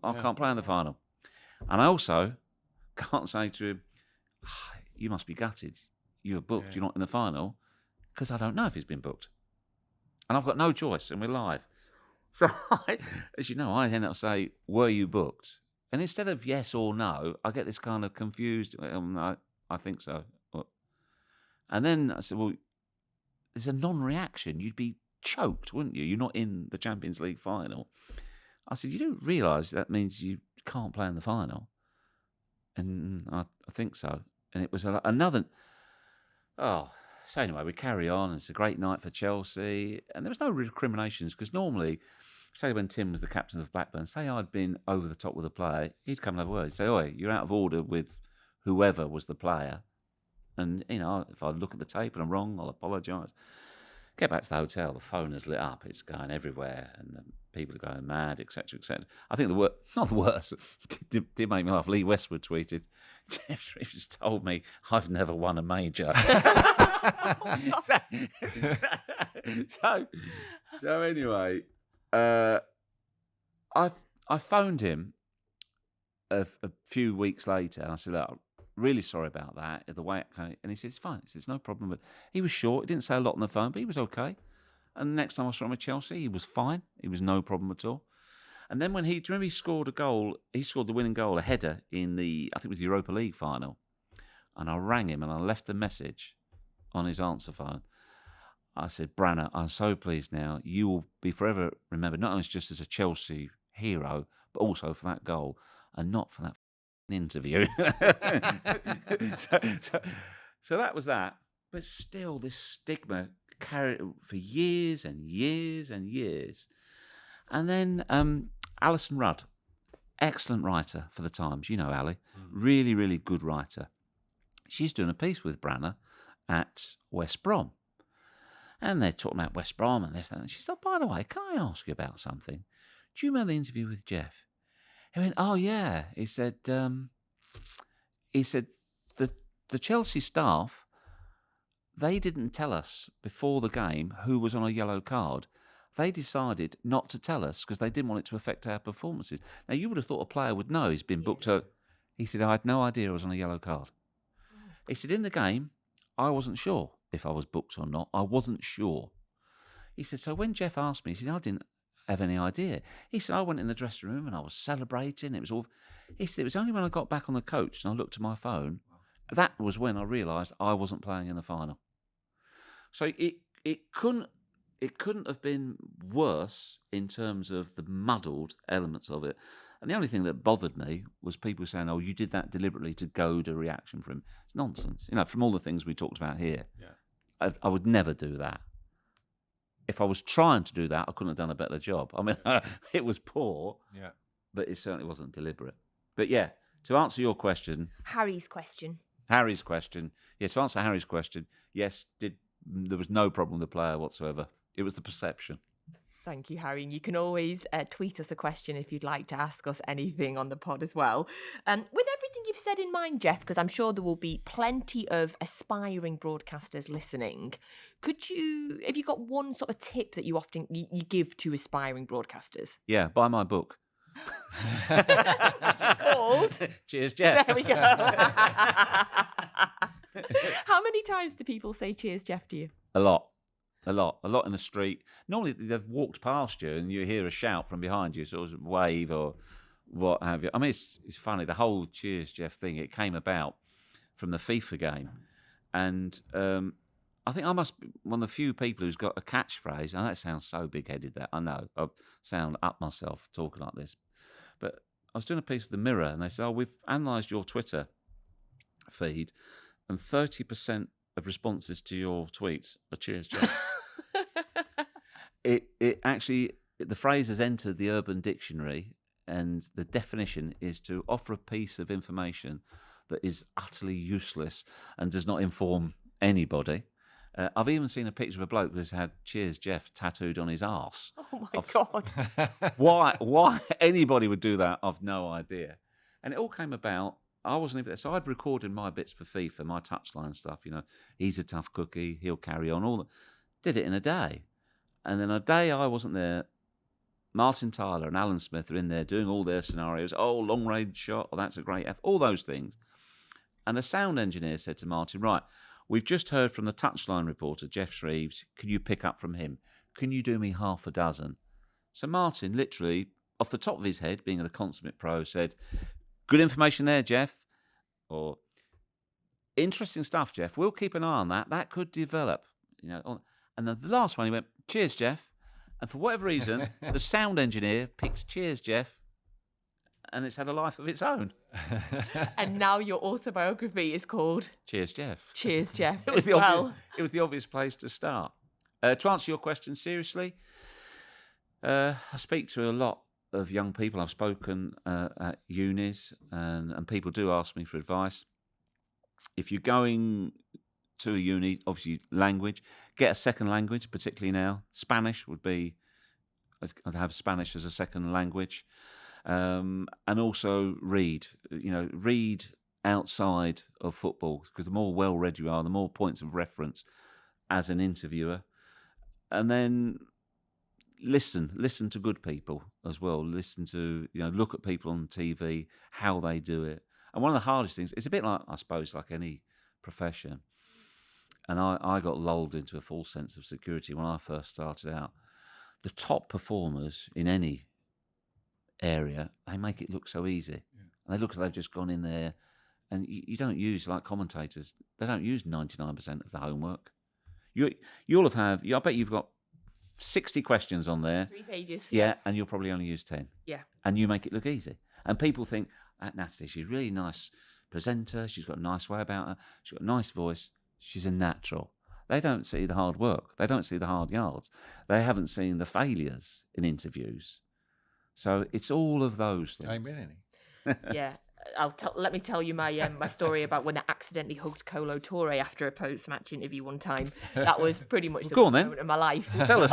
I can't play in the final. And I also can't say to him, you must be gutted. You're booked. You're not in the final. Because I don't know if he's been booked. And I've got no choice, and we're live. So, as you know, I end up saying, were you booked? And instead of yes or no, I get this kind of confused, I think so. And then I said, well, there's a non-reaction. You'd be choked, wouldn't you? You're not in the Champions League final. I said, you do realise that means you can't play in the final? And I think so. And it was another... So anyway, we carry on. It's a great night for Chelsea. And there was no recriminations because normally, say when Tim was the captain of Blackburn, say I'd been over the top with a player, he'd come and have a word. He'd say, oi, you're out of order with whoever was the player. And, if I look at the tape and I'm wrong, I'll apologise. Get back to the hotel, the phone is lit up, it's going everywhere, and people are going mad, etc., etc. I think not the worst, did make me laugh. Lee Westwood tweeted, Geoff Shreeves told me I've never won a major. So anyway, I phoned him a few weeks later, and I said, look, really sorry about that, the way it came. And he said, it's fine. He said, it's no problem. But he was short. He didn't say a lot on the phone, but he was okay. And the next time I saw him at Chelsea, he was fine. He was no problem at all. And then when he scored a goal, he scored the winning goal, a header in I think it was the Europa League final. And I rang him and I left a message on his answer phone. I said, Branner, I'm so pleased now. You will be forever remembered, not only just as a Chelsea hero, but also for that goal and not for that interview. so that was that. But still, this stigma carried for years and years and years. And then Alison Rudd, excellent writer for the Times. You know Ali, really, really good writer. She's doing a piece with Branner at West Brom. And they're talking about West Brom and this, that. And she said, by the way, can I ask you about something? Do you remember the interview with Geoff? He went, oh, yeah. He said, the the Chelsea staff, they didn't tell us before the game who was on a yellow card. They decided not to tell us because they didn't want it to affect our performances. Now, you would have thought a player would know he's been booked. He said, I had no idea I was on a yellow card. He said, in the game, I wasn't sure if I was booked or not. I wasn't sure. He said, so when Geoff asked me, he said, I didn't have any idea. He said, I went in the dressing room and I was celebrating. It was all. He said, it was only when I got back on the coach and I looked at my phone, that was when I realised I wasn't playing in the final. So it couldn't have been worse in terms of the muddled elements of it. And the only thing that bothered me was people saying, oh, you did that deliberately to goad a reaction from him. It's nonsense. You know, from all the things we talked about here, I would never do that. If I was trying to do that, I couldn't have done a better job. I mean, it was poor, but it certainly wasn't deliberate. But yeah, to answer your question... Harry's question. Yes, to answer Harry's question, yes, there was no problem with the player whatsoever. It was the perception. Thank you, Harry. And you can always tweet us a question if you'd like to ask us anything on the pod as well. With everything you've said in mind, Geoff, because I'm sure there will be plenty of aspiring broadcasters listening, have you got one sort of tip that you often you give to aspiring broadcasters? Yeah, buy my book. Which is called? Cheers, Geoff. There we go. How many times do people say cheers, Geoff, to you? A lot in the street. Normally they've walked past you and you hear a shout from behind you, sort of wave or what have you. I mean, it's funny, the whole cheers, Geoff thing, it came about from the FIFA game. And I think I must be one of the few people who's got a catchphrase, and that sounds so big-headed that I know. I sound up myself talking like this. But I was doing a piece with the Mirror and they said, we've analysed your Twitter feed and 30% of responses to your tweets are cheers, Geoff. It actually, the phrase has entered the Urban Dictionary, and the definition is to offer a piece of information that is utterly useless and does not inform anybody. I've even seen a picture of a bloke who's had "Cheers, Geoff" tattooed on his arse. Oh my God! Why anybody would do that? I've no idea. And it all came about. I wasn't even there, so I'd recorded my bits for FIFA, my touchline stuff. You know, he's a tough cookie. He'll carry on. All that. Did it in a day, and then a day I wasn't there. Martin Tyler and Alan Smith are in there doing all their scenarios. Oh, long range shot. Oh, that's a great F. All those things. And a sound engineer said to Martin, right, we've just heard from the touchline reporter, Geoff Shreeves. Can you pick up from him? Can you do me half a dozen? So Martin, literally, off the top of his head, being the consummate pro, said, good information there, Geoff. Or, interesting stuff, Geoff. We'll keep an eye on that. That could develop. You know. And then the last one, he went, cheers, Geoff. And for whatever reason, the sound engineer picked cheers, Geoff. And it's had a life of its own. And now your autobiography is called Cheers, Geoff. Cheers, Geoff. It was the obvious place to start. To answer your question seriously, I speak to a lot of young people. I've spoken at unis, and people do ask me for advice. If you're going to a uni, obviously language, get a second language, particularly now. Spanish would be, I'd have Spanish as a second language. And also read, read outside of football, because the more well-read you are, the more points of reference as an interviewer. And then listen to good people as well. Listen to, look at people on TV, how they do it. And one of the hardest things, it's a bit like, I suppose, like any profession. And I got lulled into a false sense of security when I first started out. The top performers in any area, they make it look so easy. Yeah. And they look as they've just gone in there. And you don't use, like commentators, they don't use 99% of the homework. You'll have, I bet you've got 60 questions on there. 3 pages. Yeah, and you'll probably only use 10. Yeah. And you make it look easy. And people think, Natalie, she's a really nice presenter. She's got a nice way about her. She's got a nice voice. She's a natural. They don't see the hard work. They don't see the hard yards. They haven't seen the failures in interviews. So it's all of those things. Ain't been any. Yeah. Let me tell you my story about when I accidentally hugged Kolo Toure after a post-match interview one time. That was pretty much the moment of my life. Tell us.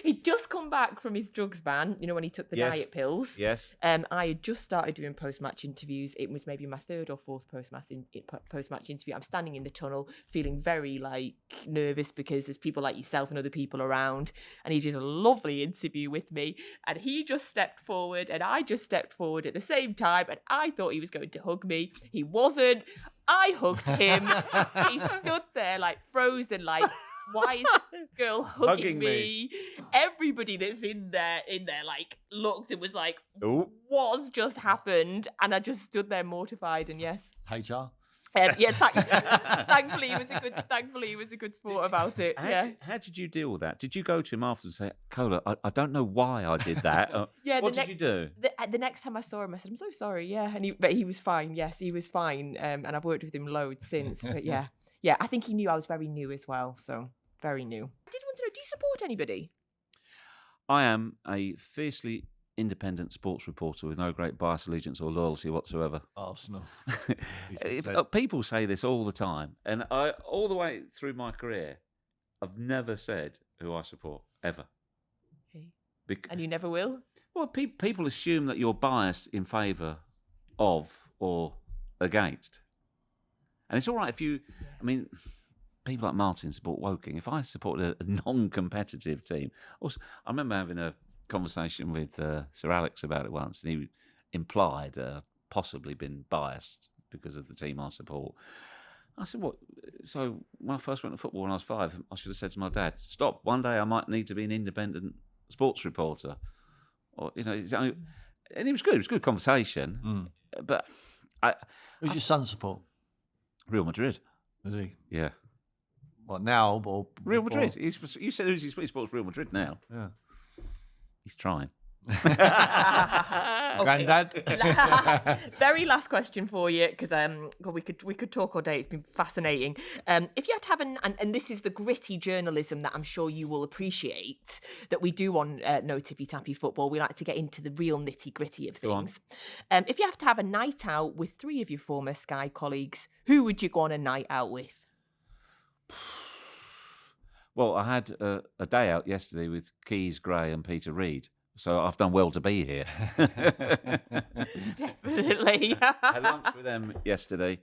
He'd just come back from his drugs ban, when he took the diet pills. Yes. I had just started doing post-match interviews. It was maybe my third or fourth post-match interview. I'm standing in the tunnel feeling very nervous because there's people like yourself and other people around, and he did a lovely interview with me, and he just stepped forward and I just stepped forward at the same time, and I thought he was going to hug me. He wasn't. I hugged him. He stood there frozen, why is this girl hugging me? Everybody that's in there, looked and was like, Ooh. What's just happened? And I just stood there mortified. And yes, HR. Thankfully he was a good sport about it. How did you deal with that? Did you go to him after and say, Kolo, I don't know why I did that? What did you do? The next time I saw him, I said, I'm so sorry. Yeah, but he was fine. Yes, he was fine. And I've worked with him loads since. But yeah, I think he knew I was very new as well. So very new. I did want to know, do you support anybody? I am a fiercely independent sports reporter with no great bias, allegiance or loyalty whatsoever. Arsenal. People say this all the time, and all the way through my career, I've never said who I support, ever. Okay. And you never will? Well, people assume that you're biased in favour of or against. And it's all right if you... I mean, people like Martin support Woking. If I supported a non-competitive team... Also, I remember having a conversation with Sir Alex about it once, and he implied possibly been biased because of the team I support. I said, what? So when I first went to football when I was 5, I should have said to my dad, stop, one day I might need to be an independent sports reporter. Or, and it was good. It was a good conversation. But who's your son support? Real Madrid. Is he? Yeah. What, now? Or Real before? Madrid. You said he supports Real Madrid now. Yeah. He's trying. Granddad. Very last question for you, because we could talk all day. It's been fascinating. If you had to have and this is the gritty journalism that I'm sure you will appreciate that we do on No Tippy Tappy Football. We like to get into the real nitty gritty of things. If you have to have a night out with 3 of your former Sky colleagues, who would you go on a night out with? Well, I had a day out yesterday with Keys, Gray and Peter Reid, so I've done well to be here. Definitely. I had lunch with them yesterday.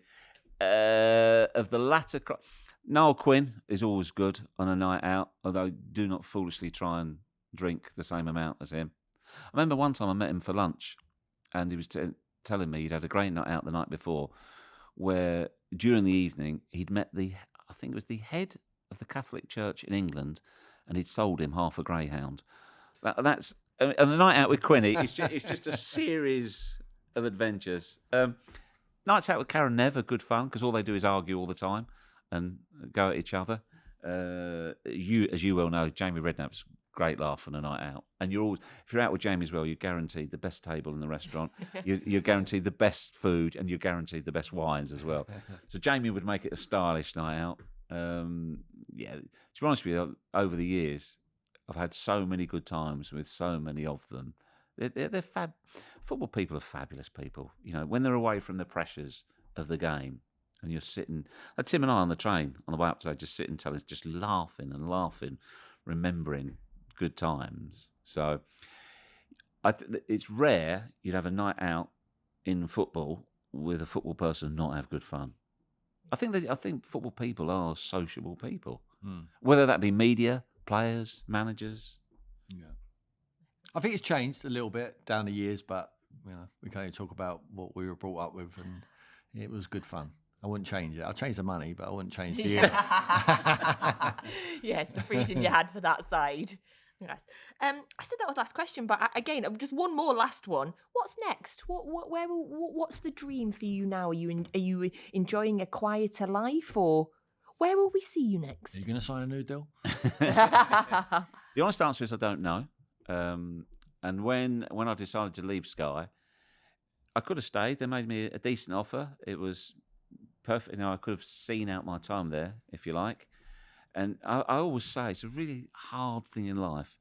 Of the latter... Noel Quinn is always good on a night out, although do not foolishly try and drink the same amount as him. I remember one time I met him for lunch, and he was telling me he'd had a great night out the night before, where during the evening he'd met I think it was the head of the Catholic Church in England, and he'd sold him half a greyhound. That's and a night out with Quinny. It's just a series of adventures. Nights out with Karen never good fun because all they do is argue all the time and go at each other. As you well know, Jamie Redknapp's great laugh on a night out, and you're always, if you're out with Jamie as well, you're guaranteed the best table in the restaurant. You're guaranteed the best food, and you're guaranteed the best wines as well. So Jamie would make it a stylish night out. To be honest with you, over the years, I've had so many good times with so many of them. They're fab. Football people are fabulous people. When they're away from the pressures of the game, and you're sitting, Tim and I on the train on the way up today, just sitting, just laughing and laughing, remembering good times. So it's rare you'd have a night out in football with a football person not have good fun. I think football people are sociable people, whether that be media, players, managers. Yeah, I think it's changed a little bit down the years, but we can only talk about what we were brought up with, and it was good fun. I wouldn't change it. I'd change the money, but I wouldn't change the year. Yes, the freedom you had for that side. Yes. I said that was last question, but again, just one more last one. What's next? What's the dream for you now? Are you enjoying a quieter life, or where will we see you next? Are you going to sign a new deal? The honest answer is I don't know. And when I decided to leave Sky, I could have stayed. They made me a decent offer. It was perfect. I could have seen out my time there, if you like. And I always say it's a really hard thing in life,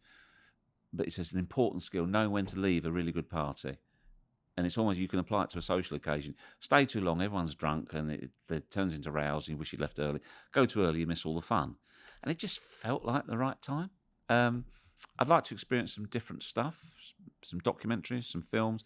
but it's just an important skill, knowing when to leave a really good party. And it's almost, you can apply it to a social occasion. Stay too long, everyone's drunk, and it turns into rows, and you wish you left early. Go too early, you miss all the fun. And it just felt like the right time. I'd like to experience some different stuff, some documentaries, some films,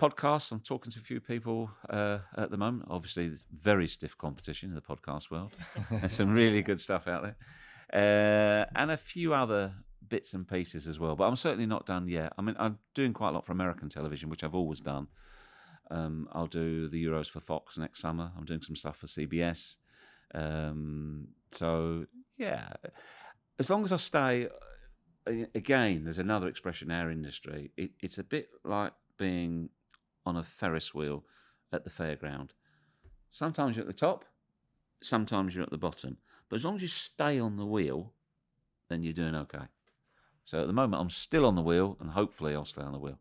podcasts. I'm talking to a few people at the moment. Obviously, there's very stiff competition in the podcast world. There's some really good stuff out there. And a few other bits and pieces as well. But I'm certainly not done yet. I mean, I'm doing quite a lot for American television, which I've always done. I'll do the Euros for Fox next summer. I'm doing some stuff for CBS. So, yeah, as long as I stay, again, there's another expression in our industry. It's a bit like being on a Ferris wheel at the fairground. Sometimes you're at the top, sometimes you're at the bottom. But as long as you stay on the wheel, then you're doing okay. So at the moment, I'm still on the wheel, and hopefully I'll stay on the wheel.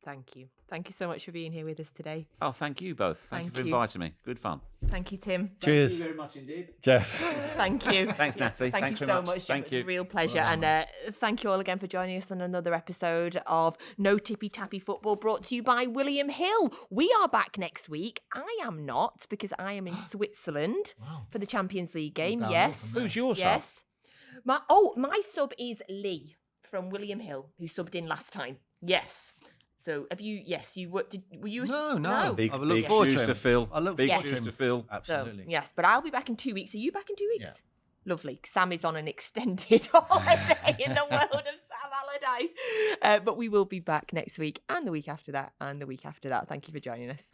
Thank you. Thank you so much for being here with us today. Oh, thank you both. Thank you for inviting me. Good fun. Thank you, Tim. Cheers. Thank you very much indeed. Geoff. Thank you. Thanks, Natalie. Thank Thanks you very so much. much. Thank It was you. a real pleasure. Well done, And thank you all again for joining us on another episode of No Tippy Tappy Football, brought to you by William Hill. We are back next week. I am not, because I am in Switzerland for the Champions League game. Down Yes. there from Who's your sub? Yes. My sub is Lee from William Hill, who subbed in last time. Yes. So have you? Yes, you were. Were you? No. Big, I look big forward to shoes him. to fill. I look big forward to shoes him. to fill. Absolutely. So, yes, but I'll be back in 2 weeks. Are you back in 2 weeks? Yeah. Lovely. Sam is on an extended holiday in the world of Sam Allardyce. But we will be back next week and the week after that and the week after that. Thank you for joining us.